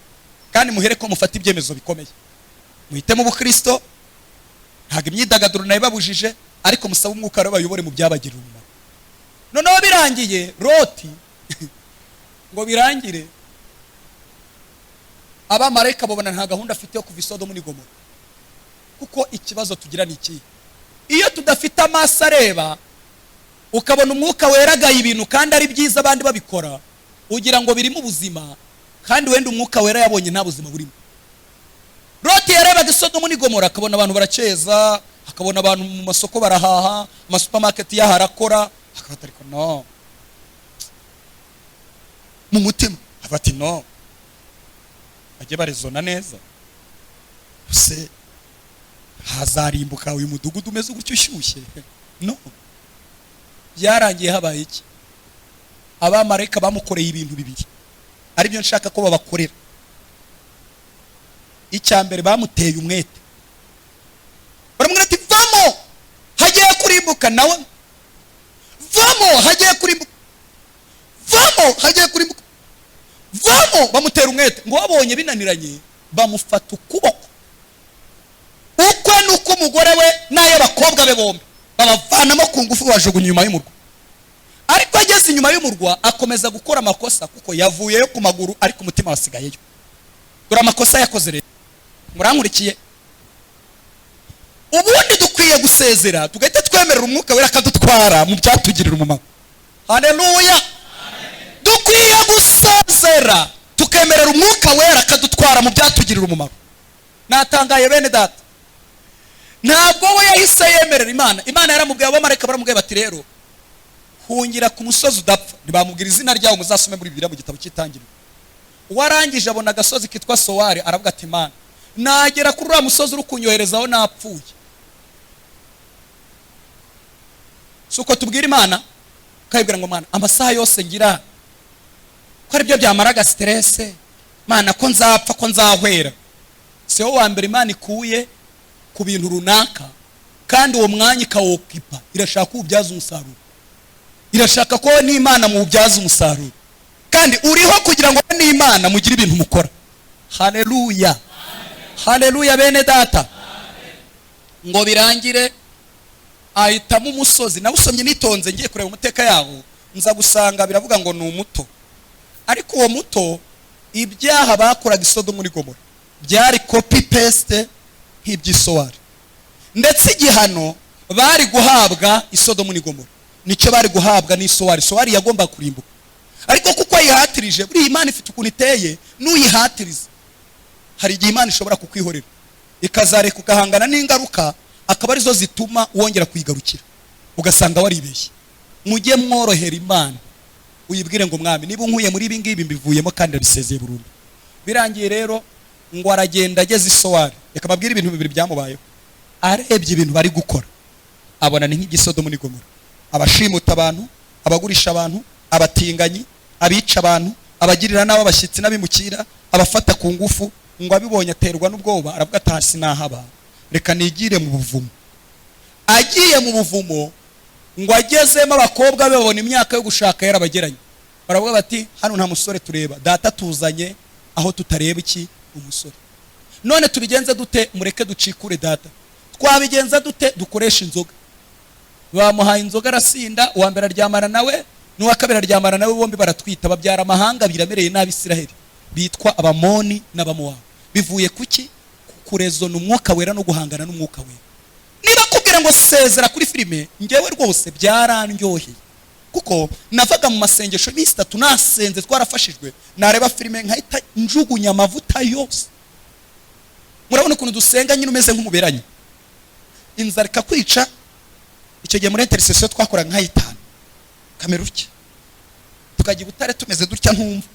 kandi muhere ko mufata ibyemezo bikomeye. Muhitemo ubukristo, ntabwo imyidagaduro nayo babujije, ariko musaba umwuka wera bayobore mu byabagirira umumaro. Noneho birangiye Loti ngo birangire, abamarayika babona nta gahunda afite yo kuva i Sodomu n'i Gomora. Kuko ikibazo tugira ni iki? Iyo tudafite amaso areba, ukabona umwuka weragaye ibintu kandi ari byiza abandi babikora, ugira ngo birimo ubuzima, kandi wenda umwuka wera yabonye nta buzima burimo. Loti yarebaga i Sodomu n'i Gomora, akabona abantu baraceza, akabona abantu mu masoko barahaha, ama supermarket yaho arakora, akabata ariko no. Mu mutima afati no, bajye barezona neza, use hazarimbuka uyu mudugudu umeze gutyo ushyushye, no. Byarangiye habaye iki? Abamarayika bamukoreye ibintu bibiri, ari byo nshaka ko babakorera. Icyambere bamuteye umwete, baramubwira ati vamo hagiye kurimbuka, nawe vamo hagiye kurimbuka, vamo hagiye kurimbuka, vamo. Bamutera umwete, ngo babonye binaniranye bamufata ukuboko, ukwe nuko umugore we n'ay'abakobwa be bombi babavanamo ku ngufu bajugunya inyuma y'umurwa. Ariko ageze inyuma y'umurwa akomeza gukora amakosa, kuko yavuyeyo ku maguru ariko umutima wasigayeyo. Dore amakosa yakoze rero. Murankurikiye? Ubundi dukwiye gusezera, tugahita twemerera umwuka wera akadutwara mu byatugirira umumaro. Haleluya! Dukwiye gusezera tukemerera umwuka wera akadutwara mu byatugirira umumaro. Natangaye bene data, ntabwo we yahise yemerera Imana. Imana yaramubwiye, abamarayika baramubwiye bati rero hungira ku musozi udapfa. Ntibamubwira izina ryawo, muzasome muri Bibiliya mu gitabo cy'Itangiriro. Uwarangije abona agasozi kitwa Sowari, aravuga ati Imana, nagera kuri uriya musozi uri kunyoherezaho napfuye. Suko tubwira Imana, ukayibwira ngo Mana, amasaha yose ngira ko ari byo byamaraga stress, Mana ko nzapfa ko nzahwera. Siyo wa mbere Imana ikuye ku bintu runaka, kandi uwo mwanya ikawokipa, irashaka ubyaza umusaruro. Irashaka ko n'Imana mu ubyaza umusaruro, kandi uriho kugira ngo n'Imana mugire ibintu mukora. Haleluya, haleluya bene data. Ngo birangire ahitamo umusozi. Nawe usomye nitonze ngiye kureba umuteka yawo, nza gusanga biravuga ngo ni umuto. Ariko uwo muto, ibyaha bakoraga i Sodomu n'i Gomora byari copy paste nk'iby'Isowari, ndetse igihano bari guhabwa i Sodomu n'i Gomora nicyo bari guhabwa n'Isowari. Sowari yagomba kurimbuka, ariko kuko yihatirije, buri Imana ifite ukuntu iteye, n'uyihatiriza hari igihe Imana ishobora kukwihorera ikazareka ukahangana n'ingaruka, akaba arizo zituma wongera kuyigarukira, ugasanga waribeshye. Mujye mworohera Imana, uyibwire ngo Mwami, niba unkuye muri ibi ngibi mbivuyemo kandi bisezeye burundu. Birangiye rero ngo aragenda ageze i Sowari. Reka babwire ibintu bibiri byamubayeho. Arebye ibintu bari gukora, abona ni nk'igisodomu n'i Gomora. Abashimuta abantu, abagurisha abantu, abatinganyi, abica abantu, abagirira nabi abashyitsi n'abimukira, abafata ku ngufu. Ngo abibonye aterwa n'ubwoba, aravuga ati hasi nahaba, reka nigire mu buvumo. Agiye mu buvumo, ngo agezemo abakobwa be babona imyaka yo gushaka yarabageranye. Baravuga bati hano nta musore tureba, data tuzanye aho tutareba iki umusore. None tubigenza dute? Mureke ducikure data. Twabigenza dute? Dukoresha inzoga. Bamuhaye inzoga arasinda, uwa mbere aryamana nawe n'uwa kabiri aryamana nawe, bombi baratwita, babyara amahanga biramereye n'Abisiraheli bitwa Abamoni n'Abamowabu. Bivuye kuki? kurezona umwuka wera no guhangana n'umwuka wera. Niba kubwira ngo sezera kuri filime, ngewe rwose byarandyoheye, kuko navaga mu masengesho iminsi 3 nasenze, twarafashijwe, nareba filime nkahita njugunya amavuta yose. Murabona ukuntu dusenga nyine umeze nk'umuberanye, inzara ikakwica. Icyo gihe muri intercession twakora nkayitana kameruke, tukajya Butare tumeze dutya ntumva.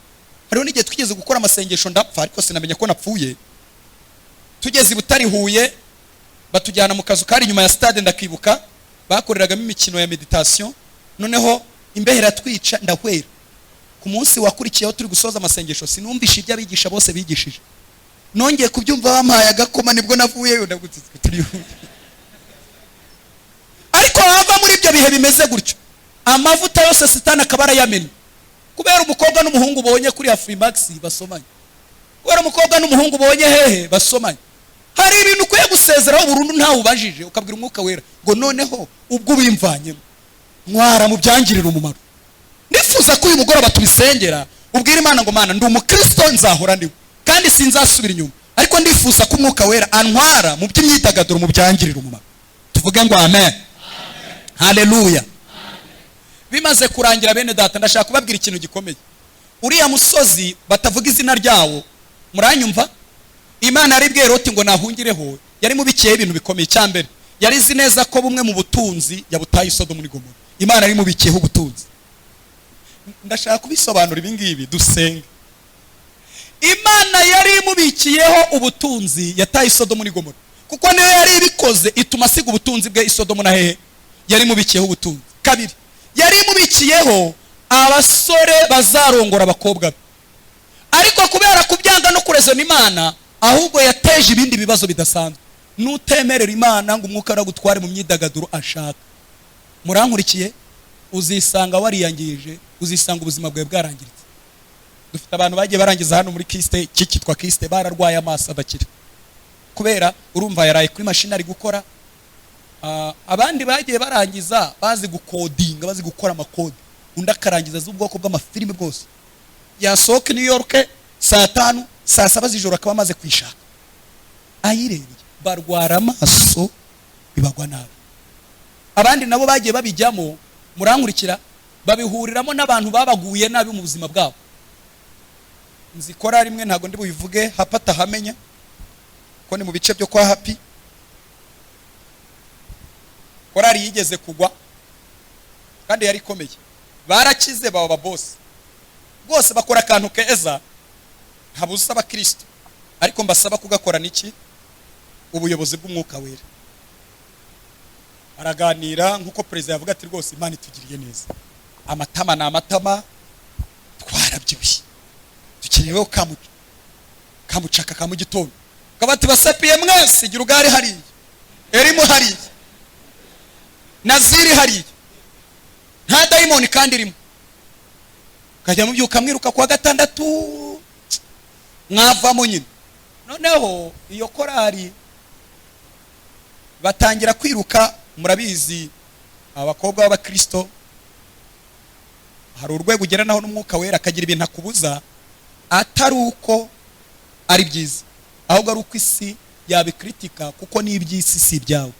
Hariho n'igihe twigeze gukora amasengesho ndapfa, ariko sinamenya ko napfuye. Tugeze Butare Huye, batujyana mu kazu kari inyuma ya stade, ndakibuka bakoreragamo imikino ya meditation. Noneho imbehera twica, ndahwera. Ku munsi wakurikiyeho turi gusoza amasengesho, sinumvisha ibyo abigisha bose bigishije. Nongeye kubyumva bampaye agakoma, nibwo navuyeyo ndagutitswe turi. Ariko hava muri ibyo bihe bimeze gutyo, amavuta yose Satani akabara yamenye. Kubera umukobwa n'umuhungu bonye kuri Afrimax basomanye, kubera umukobwa n'umuhungu bonye hehe basomanye. Hari ibintu ukwiye gusezeraho burundu ntawe ubajije, ukabwira umwuka wera ngo noneho ubwo ubimvanyemo ntwara mu byangirira umumaro. Nifuza ko uyu mugoroba tubisengera, ubwira Imana ngo Mana, ndi umukristo nzahora ndiwe kandi sinzasubira inyuma, ariko ndifuza ko umwuka wera antwara mu by'imyidagaduro mu byangirira umumaro. Tuvuge ngo amen. Haleluya. Bimaze kurangira bene data, ndashaka kubabwira ikintu gikomeye. Uriya musozi batavuga izina ryawo, muranyumva? Imana yari bwiye Loti ngo nahungireho, yari mubikiye ibintu bikomeye. Cyambere yari izi neza ko bumwe mu butunzi yabutaye Sodomu n'Igomora. Imana yari mubikiyeho ubutunzi. Ndashaka kubisobanura ibi ngibi dusenge. Imana yari mubikiyeho ubutunzi yataye Sodomu n'Igomora, kuko niyo yari ibikoze ituma asiga ubutunzi bwe Sodomu na hehe. Yari mubikiyeho ubutunzi. Kabiri, yari mubikiyeho abasore bazarongora abakobwa be, ariko kubera kubyanga no kurezona Imana, ahubwo yateje ibindi bibazo bidasanzwe. Nutemerera Imana ngo umwuka aragutware mu myidagaduro ashaka, murankurikiye, uzisanga wariyangije, uzisanga ubuzima bwawe bwarangiritse. Dufite abantu bagiye barangiza hano muri kiste, cyitwa kiste, bararwaye amaso adakira, kubera urumva yaraye kuri machine ari gukora. Abandi bagiye barangiza bazi gukodinga, bazi gukora amakode, undi akarangiza z'ubwoko bw'amafilime bwose. Yasohoka New York saa 5, saa 7 z'ijoro akaba amaze kwishaka. Ayirebye barwara amaso bibagwa nabi. Abandi nabo bagiye babijyamo, murankurikira, babihuriramo n'abantu babaguye nabi mu buzima bwabo. Nzikora rimwe ntago ndi buyivuge, hapata hamenya ko ni mu bice byo kwa Happy. Korari yigeze kugwa kandi yari komeye, barakize baba boss bose bakora akantu keza, ntabusaba Kristo, ariko mbasaba kugakora niki? Ubuyobozi bw'umwuka wera. Araganira nkuko president yavuga ati rwose Imana itugiriye neza, amatama na amatama twarabyibushye, dukeneyeho kamucaka ka mu gitondo, kabati basapiye mwese, gira ugari hari erimo hari Naziri hari nta daimoni kandi irimo, kajya mu byuka mwiruka kwa gatandatu mwavamo nyine. Noneho iyo korari batangira kwiruka, murabizi abakobwa b'abakristo hari urwego ugera naho n'umwuka wera akagira ibintu akubuza, atari uko ari byiza, ahubwo ari uko isi yabikritika, kuko ni iby'isi si ibyawe.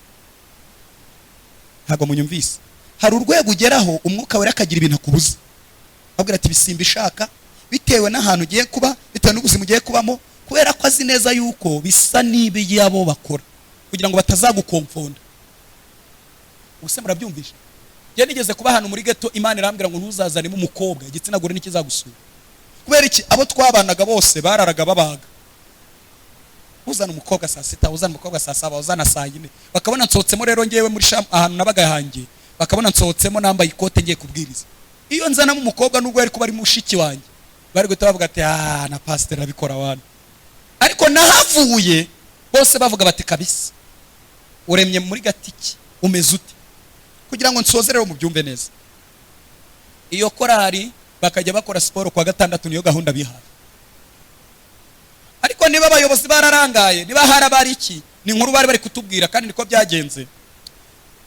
Ntabwo munyumvise? Hari urwego ugeraho umwuka wera akagira ibintu akubuza, abwira ati bisimba ishaka, bitewe n'ahantu ugiye kuba, bitewe n'ubuzima ugiye kubamo, kubera ko azi neza yuko bisa n'ibyabo bakora, kugira ngo batazagukomfonda. Ubuse murabyumvisha? Je nigeze kuba hano muri ghetto, Imana irambwira ngo ntuzazanemo umukobwa, igitsina gore nikizagusura. Kubera iki? Abo twabanaga bose bararaga babaga. Uzana umukobwa saa 6, uzana umukobwa saa 7, uzana saa 4. Bakabona nsohotsemo rero ngewe muri ahantu nabaga hanjye, bakabona nsohotsemo nambaye ikote ngiye kubwiriza. Iyo nzana mu mukobwa nubwo yari kuba ari mushiki wanjye, bari guhita bavuga ati na pastor abikora wana. Ariko nahavuye bose bavuga bati kabisa uremye muri gatiki, umeze ute? Kugira ngo nsoze rero mu byumve neza. Iyo korari bakajya bakora siporo kwa gatandatu, niyo gahunda bihaye. Ariko niba abayobozi bararangaye, niba harabari iki, ni nkuru bari kutubwira, kandi niko byagenze.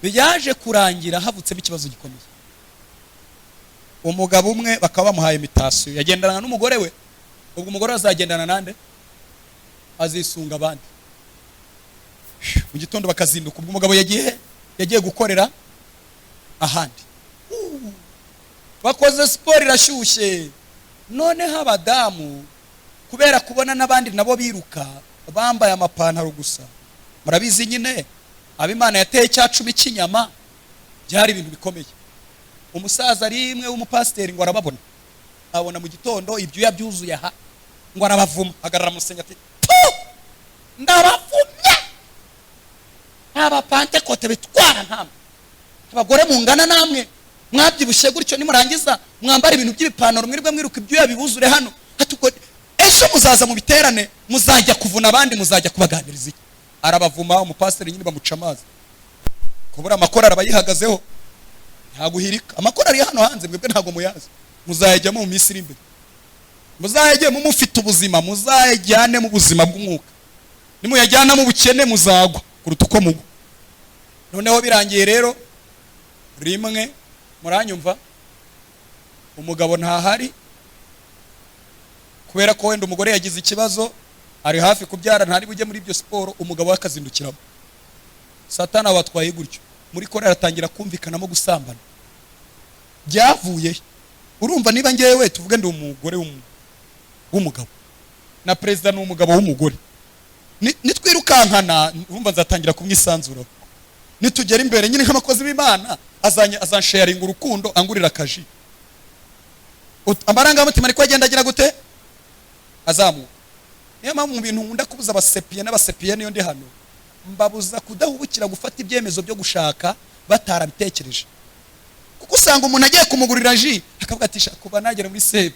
Biyaje kurangira havutsemo ikibazo gikomeye. Umugabo umwe bakaba bamuhaye imitasyo, yagendana n'umugore we. Ubwo umugore azagendana nande? Azisunga abandi. mu gitondo bakazinduka, ubwo umugabo yagiye gukorera ahandi. Bakoze siporo irashyushye, noneho abadamu kubera kubona n'abandi nabo biruka bambaye amapantaro gusa, murabizi nyine abimana yateye cya 10 cy'inyama byari ibintu bikomeye. Umusaza rimwe w'umupasiteri ngo arababona, abona mu gitondo ibyo yabyuzuye aha, ngo arabavuma, agarara musenya ati ndabavumye aba Pentecote bitwara ntamwe, abagore mungana namwe mwabyibushye gutyo, nimurangiza mwambara ibintu by'ibipantaro mwirwe mwiruka ibyo yabibuzure hano, hatuko ejo muzaza mu biterane muzajya kuvuna abandi, muzajya kubaganiriza iki. Arabavuma, umupasiteri nyine bamuca amazi, kubura amakora arabayihagazeho, ntaguhirika amakora ari hano hanze, mwebwe ntago muyazi, muzayajyamo mu minsi iri imbere, muzayajye mu mufite ubuzima, muzayajyane mu buzima bw'umwuka, nimuyajyana mu bukene muzagwa kuruta uko mugwa. Noneho birangiye rero rimwe, muranyumva, umugabo ntahari kubera ko wenda umugore yagize ikibazo, ari hafi kubyara, ntari bujye muri ibyo siporo, umugabo akazindukiramo. Satana watwaye gutyo, muri Korea aratangira kumvikanamo gusambana. Byavuye urumva, niba ngewe tuvuge ndi umugore w'umugabo na president n'umugabo w'umugore, nitwirukankana urumva nzatangira kumwisanzura. Nitugera imbere nyine nk'abakozi b'Imana azansharinga urukundo, angurira akaji, amarangamutima ariko agenda agira gute, azamuka. Niyo mpamvu mu bintu nkunda kubuza abasepiye n'abasepiye niyo ndi hano, mbabuza kudahubukira gufata ibyemezo byo gushaka batarabitekereje. Kuko usanga umuntu agiye kumugurira ji akavuga ati kuba nagera muri CEP,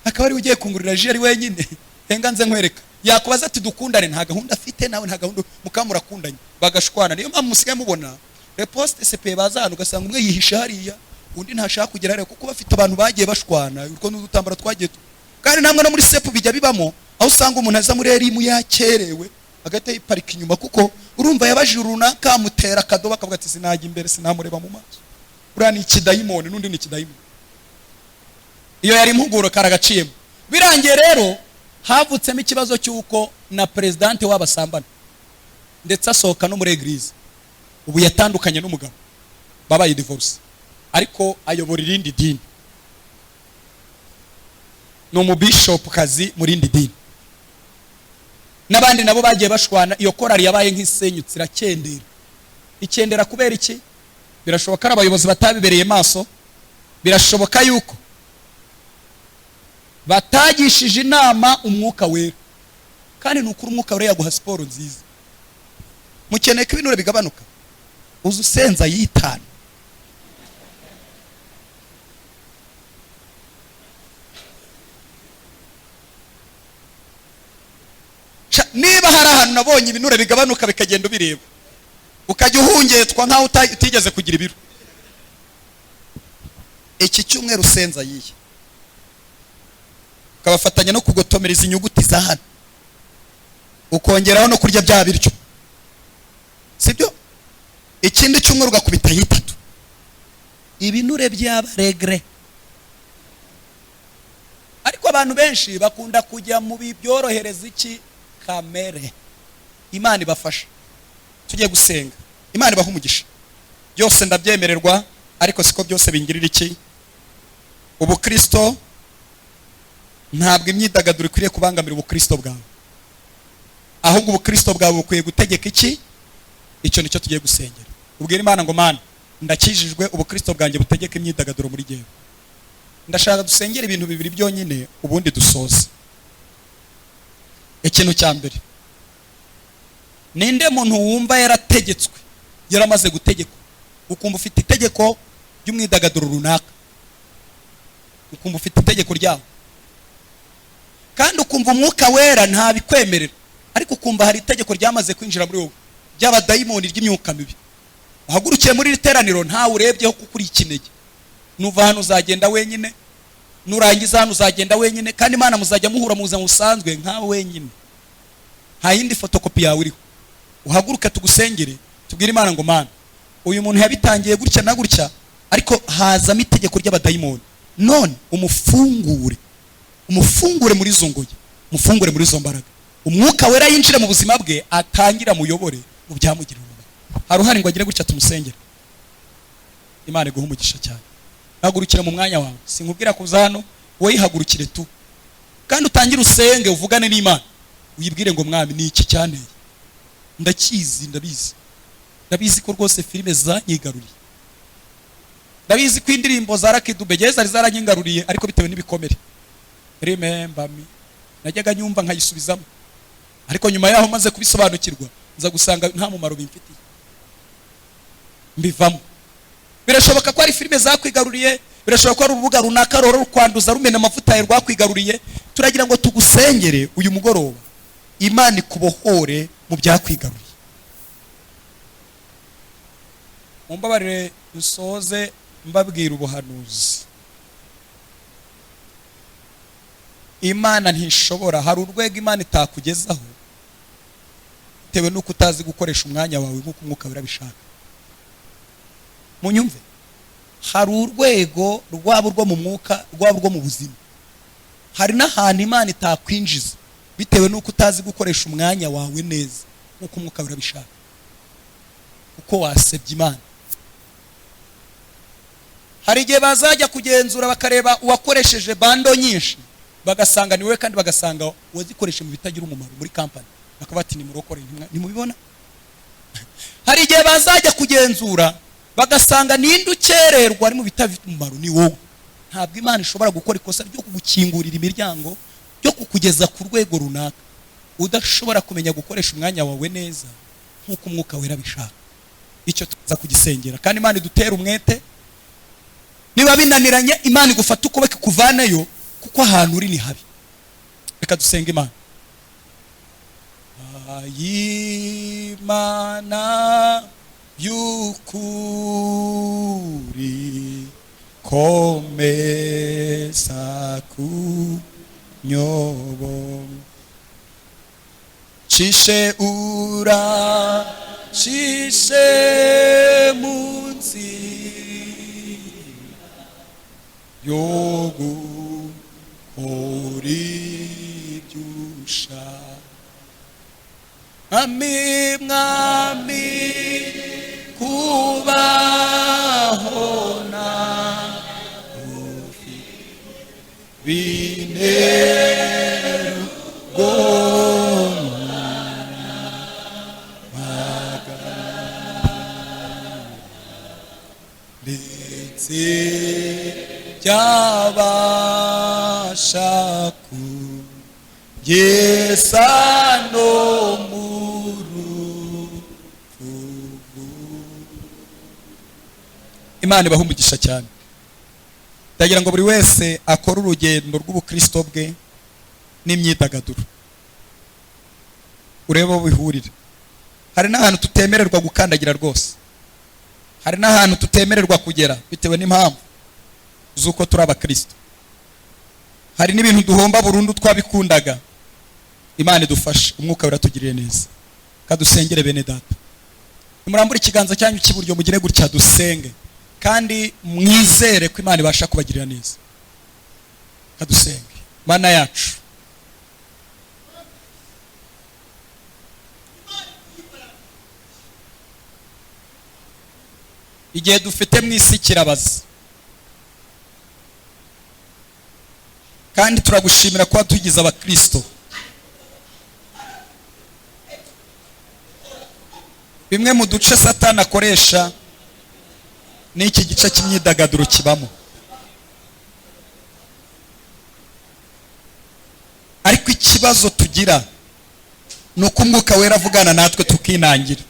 akaba ari ugiye kungurira ji ari wenyine, henga nze nkwereka, yakubaza ati dukundane, nta gahunda afite nawe, nta gahunda, mukamurakundanye bagashwana. Niyo mpamvu musigaye mubona reposte CP bazana ugasanga umwe yihisha hariya, undi ntashaka kugera rero, kuko bafite abantu bagiye bashwana, urwo n'udutambara twagiye. Kandi namwe no muri CEP bijya bibamo, aho usanga umuntu aza muri erimu yakerewe agahita yiparika inyuma, kuko urumva yabajije runaka amutera akadoba akavuga ati sinajya imbere, sinamureba mu maso, uriya ni ikidayimoni n'undi ni ikidayimoni. Iyo yari impuguro karagaciyemo. Birangiye rero havutsemo ikibazo cy'uko na presidente w'abasambana ndetse asohoka no muri eglise, ubu yatandukanye n'umugabo, babaye divorce, ariko ayobora irindi dini, no mu bishop kazi muri indi dini. N'abandi nabo bagiye bashwana, iyo korari yabaye nk'isenyutse irakendera. Ikendera kubera iki? Birashoboka ari abayobozi batabibereye maso, birashoboka yuko batagishije inama umwuka wera, kandi nukuri umwuka wera yaguha siporo nziza. Mukeneye ko ibinure bigabanuka, uzu senza yitana. Niba hari ahantu nabonye ibinure bigabanuka bikagenda ubireba, ukajya uhungetwa nkaho utigeze kugira ibiro, iki cyumweru senza yiye, ukabafatanya no kugotomereza inyuguti za hano, ukongeraho no kurya bya biryo, sibyo? Ikindi cyumweru ugakubita yitatu, ibinure by'abaregre. Ariko abantu benshi bakunda kujya mu byorohereza iki, kamere. Imana ibafasha, tugiye gusenga, Imana ibaha umugisha. Byose ndabyemererwa, ariko siko byose bingirira iki. Ubukristo ntabwo imyidagaduro ikwiriye kubangamira ubukristo bwawe, ahubwo ubukristo bwawe bukwiye gutegeka iki. Icyo nicyo tugiye gusengera. Ubwira Imana ngo Mana, ndakijijwe, ubukristo bwanjye butegeka imyidagaduro muri jyewe. Ndashaka dusengera ibintu bibiri byonyine, ubundi dusoze. Ikintu cya mbere, ninde muntu wumva yarategetswe, yaramaze gutegekwa, ukumva ufite itegeko ry'umwidagaduro runaka, ukumva ufite itegeko ryawo, kandi ukumva umwuka wera ntabikwemerera, ariko ukumva hari itegeko ryamaze kwinjira muri wowe ry'abadayimoni ry'imyuka mibi. Uhagurukiye muri iteraniro ntawe urebyeho kuko uri ikinege, nuva hano uzagenda wenyine, nurangiza hano uzagenda wenyine, kandi Imana muzajya muhura mu buzima busanzwe nkawe wenyine, nta yindi fotokopi yawe uriho. Uhaguruke tugusengere, tubwire Imana ngo Mana, uyu muntu yabitangiye gutya na gutya, ariko hazamo itegeko ry'abadayimoni, none umufungure muri izo ngoyi, umufungure muri izo mbaraga, umwuka wera yinjire mu buzima bwe, atangira muyobore, byamugirira umumaro. Hari uhari ngo agire gutya tumusengera. Imana iguha umugisha cyane. Hagurukira mu mwanya wawe, sinkubwira kuza hano wowe ihagurukire tu, kandi utangire usenge uvugane n'Imana, uyibwire ngo mwami ni iki cyanteye, ndabizi ko rwose filime zanyigaruriye, ndabizi ko indirimbo za Rakidube zari zaranyigaruriye, ariko bitewe n'ibikomere. Remember me, najyaga nyumva nkayisubizamo, ariko nyuma yaho maze kubisobanukirwa nza gusanga nta mumaro bimfitiye, mbivamo. Birashoboka ko ari filime zakwigaruriye, birashoboka ko ari urubuga runaka roro rukwanduza rumena amavuta yawe rwakwigaruriye. Turagira ngo tugusengere uyu mugoroba, Imana ikubohore mu byakwigaruriye. Mumbabarire dusoze mbabwira ubuhanuzi. Imana ntishobora, hari urwego Imana itakugezaho bitewe nuko utazi gukoresha umwanya wawe nk'uko umwuka birabishaka. Munyumve, hari urwego rwabo rwo mu mwuka, rwabo rwo mu buzima. Hari n'ahantu Imana itakwinjiza bitewe nuko utazi gukoresha umwanya wawe neza nk'uko umwuka birabishaka, kuko wasebye Imana. Hari igihe bazajya kugenzura bakareba uwakoresheje bando nyinshi, bagasanga ni wowe, kandi bagasanga wazikoreshe mu bitagira umumaro muri company, bakaba bati ni murokore, nimubibona. Hari igihe bazajya kugenzura bagasanga ninde ukererwa ari mu bitafite umumaro, ni wowe. Ntabwo Imana ishobora gukora ikosa ryo kugukingurira imiryango, ryo kukugeza ku rwego runaka udashobora kumenya gukoresha umwanya wawe neza nk'uko umwuka wera bishaka. Icyo tuza kugisengera, kandi Imana idutera umwete. Niba binaniranye, Imana igufata ukuboko kuvaneyo, kuko ahantu uri ni habi. Reka dusenga Imana. Imana y'ukuri komeza kunyobo, cishe munsi yogu ori byusha. Mwami kubahona bineru gomana ndetse byabasha kugeza no mu rupfu. Imana ibaha umugisha cyane. Ndagira ngo buri wese akore urugendo rw'ubukristo bwe n'imyidagaduro, urebe aho bihurira. Hari n'ahantu tutemererwa gukandagira rwose, hari n'ahantu tutemererwa kugera bitewe n'impamvu z'uko turi abakristo. Hari n'ibintu duhomba burundu twabikundaga. Imana idufashe, umwuka uratugiriye neza. Kadusengere bene data. Nimurambure ikiganza cyanyu cy'iburyo mugire gutya dusenge, kandi mwizere ko Imana ibasha kubagirira neza. Kadusenge. Mana yacu, igihe dufite mu isi kirabaza, kandi turagushimira ko watugize abakristo. Bimwe mu duce Satani akoresha n'iki gice cy'imyidagaduro kibamo, ariko ikibazo tugira ni uko umwuka wera avugana natwe tukinangira.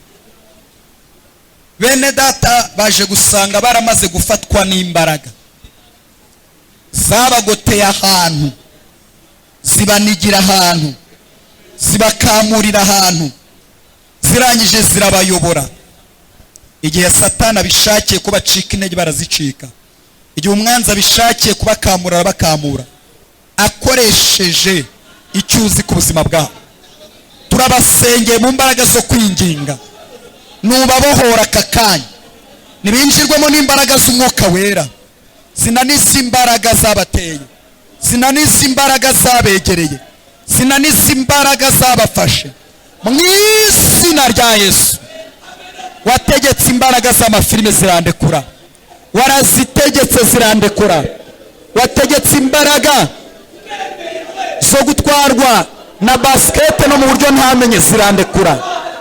Bene data baje gusanga baramaze gufatwa n'imbaraga zabagoteye ahantu, zibanigira ahantu, zibakamurira ahantu, zirangije zirabayobora. Igihe Satani abishakiye ko bacika intege barazicika, igihe umwanzi abishakiye kubakamura arabakamura akoresheje icyuzi ku buzima bwabo. Turabasengeye mu mbaraga zo kwinginga, nubabohora aka kanya, nibinjirwemo n'imbaraga z'umwuka wera, zinaniza imbaraga zabateye, zinaniza imbaraga zabegereye, zinaniza imbaraga zabafashe, mu izina rya Yesu. wategetse imbaraga z'amafilime zirandekura, warazitegetse zirandekura, wategetse imbaraga zo gutwarwa na basket no mu buryo ntamenye zirandekura.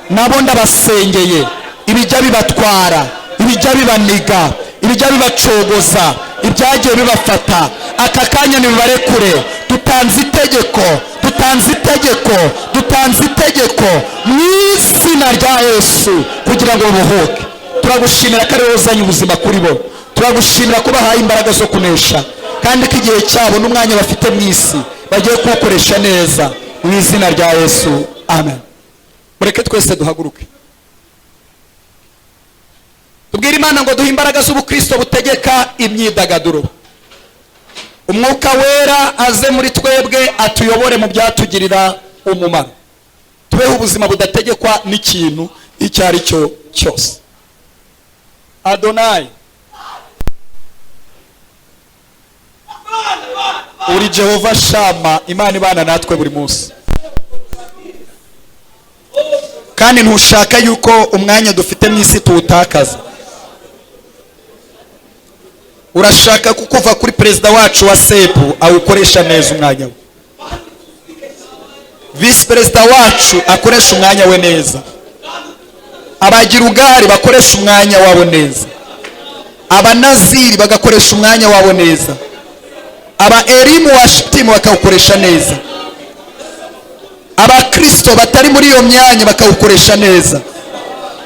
Nabo ndabasengeye ibijya bibatwara, ibijya bibaniga, ibijya bibacogoza, ibyagiye bibafata, aka kanya nibarekure. Dutanze itegeko, dutanze itegeko, dutanze itegeko mu izina rya Yesu kugira ngo babohoke. Turagushimira ko ari wowe uzanye ubuzima kuri bo, turagushimira ko bahaye imbaraga zo kunesha, kandi ko igihe cyabo n'umwanya bafite mu isi bagiye kuwukoresha neza mu izina rya Yesu, amen. Mureke twese duhaguruke tubwire Imana ngo duhe imbaraga z'ubukristo butegeka imyidagaduro. Umwuka wera aze muri twebwe atuyobore mu byatugirira umumaro, tubeho ubuzima budategekwa n'ikintu icyo ari cyo cyose. Adonai, uri Jehova Shama, Imana ibana natwe buri munsi, kandi ntushaka yuko umwanya dufite mu isi tuwutakaza. Urashaka kukuva kuri perezida wacu wa CEP awukoresha neza umwanya we, vice perezida wacu akoresha umwanya we neza, abagirugari bakoresha umwanya wabo neza, abanaziri bagakoresha umwanya wabo neza, aba erimu worship team bakawukoresha neza, abakristo batari muri iyo myanya bakawukoresha neza,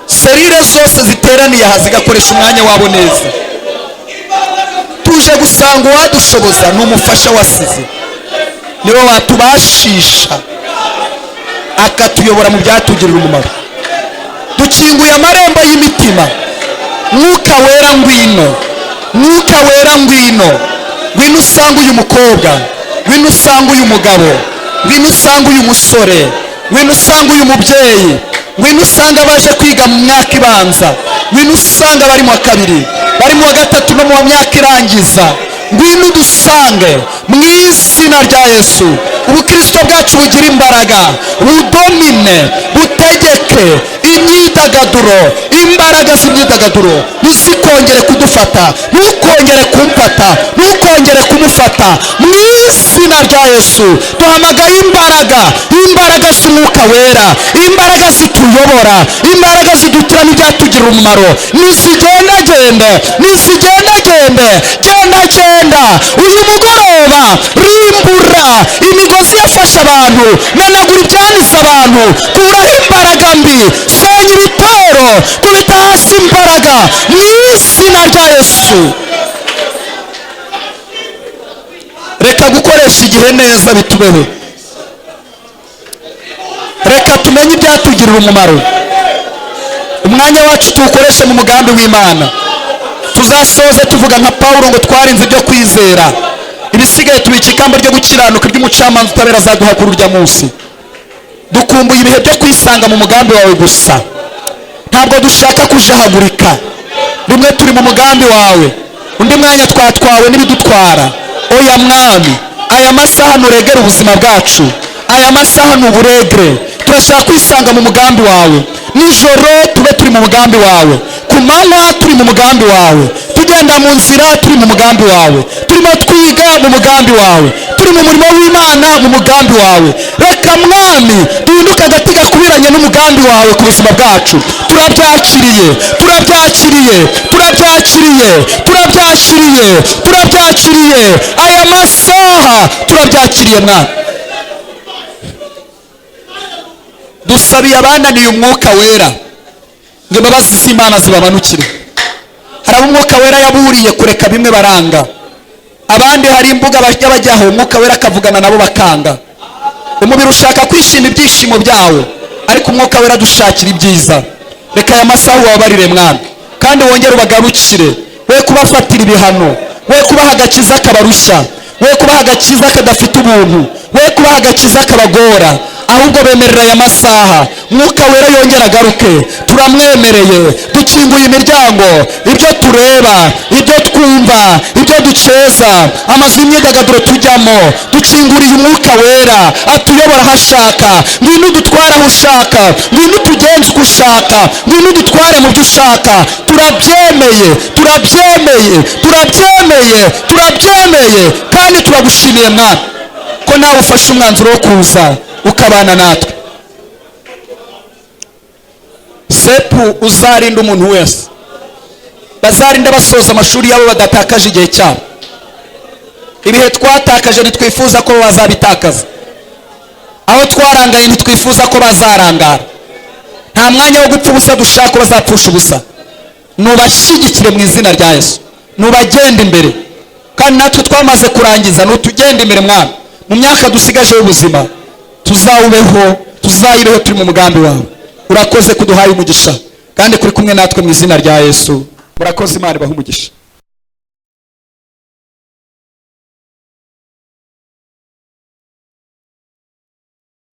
serire zose ziteraniye aha zigakoresha umwanya wabo neza. Tuje gusanga uwadushoboza n'umufasha wasize, niwe watubashisha akatuyobora mu byatugirira umumaro. Dukinguye amarembo y'imitima, Mwuka wera ngwino, Mwuka wera ngwino, ngwino usanga uyu mukobwa, ngwino usanga uyu mugabo, ngwino usanga uyu musore, ngwino usanga uyu mubyeyi, ngwino usanga abaje kwiga mu myaka ibanza, ngwino usanga bari mu wa kabiri, bari mu wa gatatu no mu myaka irangiza. Ngwino dusange mu izina rya Yesu. Ubukristo bwacu bugira imbaraga, budomine, butegeke imyidagaduro, imbaraga z'imyidagaduro ntizikongere kudufata, ntukongere kumfata, ntukongere kumufata. Mu izina rya Yesu duhamagaye imbaraga, imbaraga z'Umwuka wera, imbaraga zituyobora, imbaraga zidutura n'ibyatugirira umumaro. Nizigendagende, nizigendagende, gendagenda uyu mugoroba, rimbura imigozi yafashe abantu, menagura ibyanitse abantu, kuraho imbaraga mbi, senya ibitero, kubita hasi imbaraga mu izina rya Yesu. Reka gukoresha igihe neza bitubeho, reka tumenye ibyatugirira umumaro, umwanya wacu tuwukoreshe mu mugambi w'Imana. Tuzasoze tuvuga nka Pawulo ngo twarinze ibyo kwizera, ibisigaye tubika ikamba ryo gukiranuka ry'umucamanza utabera azaduha kuri urya munsi. Dukumbuye ibihe byo kwisanga mu mugambi wawe gusa, ntabwo dushaka kujahagurika. Rimwe turi mu mugambi wawe, undi mwanya twatwawe n'ibidutwara. Oya Mwami, aya masaha nuregere ubuzima bwacu, aya masaha nuburegere. Turashaka kwisanga mu mugambi wawe. Nijoro tube turi mu mugambi wawe, ku manywa turi mu mugambi wawe, tugenda mu nzira turi mu mugambi wawe, turimo twiga mu mugambi wawe, turi mu murimo w'Imana mu mugambi wawe. Reka Mwami duhinduke agati gakubiranye n'umugambi wawe ku buzima bwacu. Turabyakiriye, turabyakiriye, turabyakiriye, turabyakiriye, turabyakiriye, aya masaha turabyakiriye Mwami. Dusabiye abananiye Umwuka wera ngo imbabazi z'Imana zibamanukire. Hari Umwuka wera yaburiye kureka bimwe baranga, abandi hari imbuga bajya bajyaho Umwuka wera akavugana nabo bakanga. Umubiri ushaka kwishima ibyishimo byawo, ariko Umwuka wera dushakira ibyiza. Reka aya masaha ubabarire Mwami, kandi wongere ubagarukire, we kubafatira ibihano, we kubaha agakiza kabarushya, we kubaha agakiza kadafite ubuntu, we kubaha agakiza kabagora. ahubwo bemerera aya masaha mwuka wera yongera agaruke. Turamwemereye, dukinguye imiryango, ibyo tureba, ibyo twumva, ibyo duceza, amazu y'imyidagaduro tujyamo, dukinguriye umwuka wera atuyobora aho ashaka. Ngwino udutware aho ushaka, ngwino utugenze uko ushaka, ngwino udutware mu byo ushaka. Turabyemeye, turabyemeye, turabyemeye, turabyemeye, kandi turagushimiye Mwami ko nawe ufashe umwanzuro wo kuza ukabana natwe. CEP uzarinda umuntu wese, bazarinda basoza amashuri yabo badatakaje igihe cyabo. Ibihe twatakaje ntitwifuza ko bazabitakaza, aho twarangaye ntitwifuza ko bazarangara. Nta mwanya wo gupfa ubusa dushaka bazapfusha ubusa. Nubashyigikire mu izina rya Yesu, nubagenda imbere, kandi natwe twamaze kurangiza nutugenda imbere Mwami. Mu myaka dusigaje y'ubuzima tuzayibeho turi mu mugambi wawe. Urakoze kuduhaye umugisha kandi kuri kumwe natwe mu izina rya Yesu. Murakoze, Imana ibahe umugisha.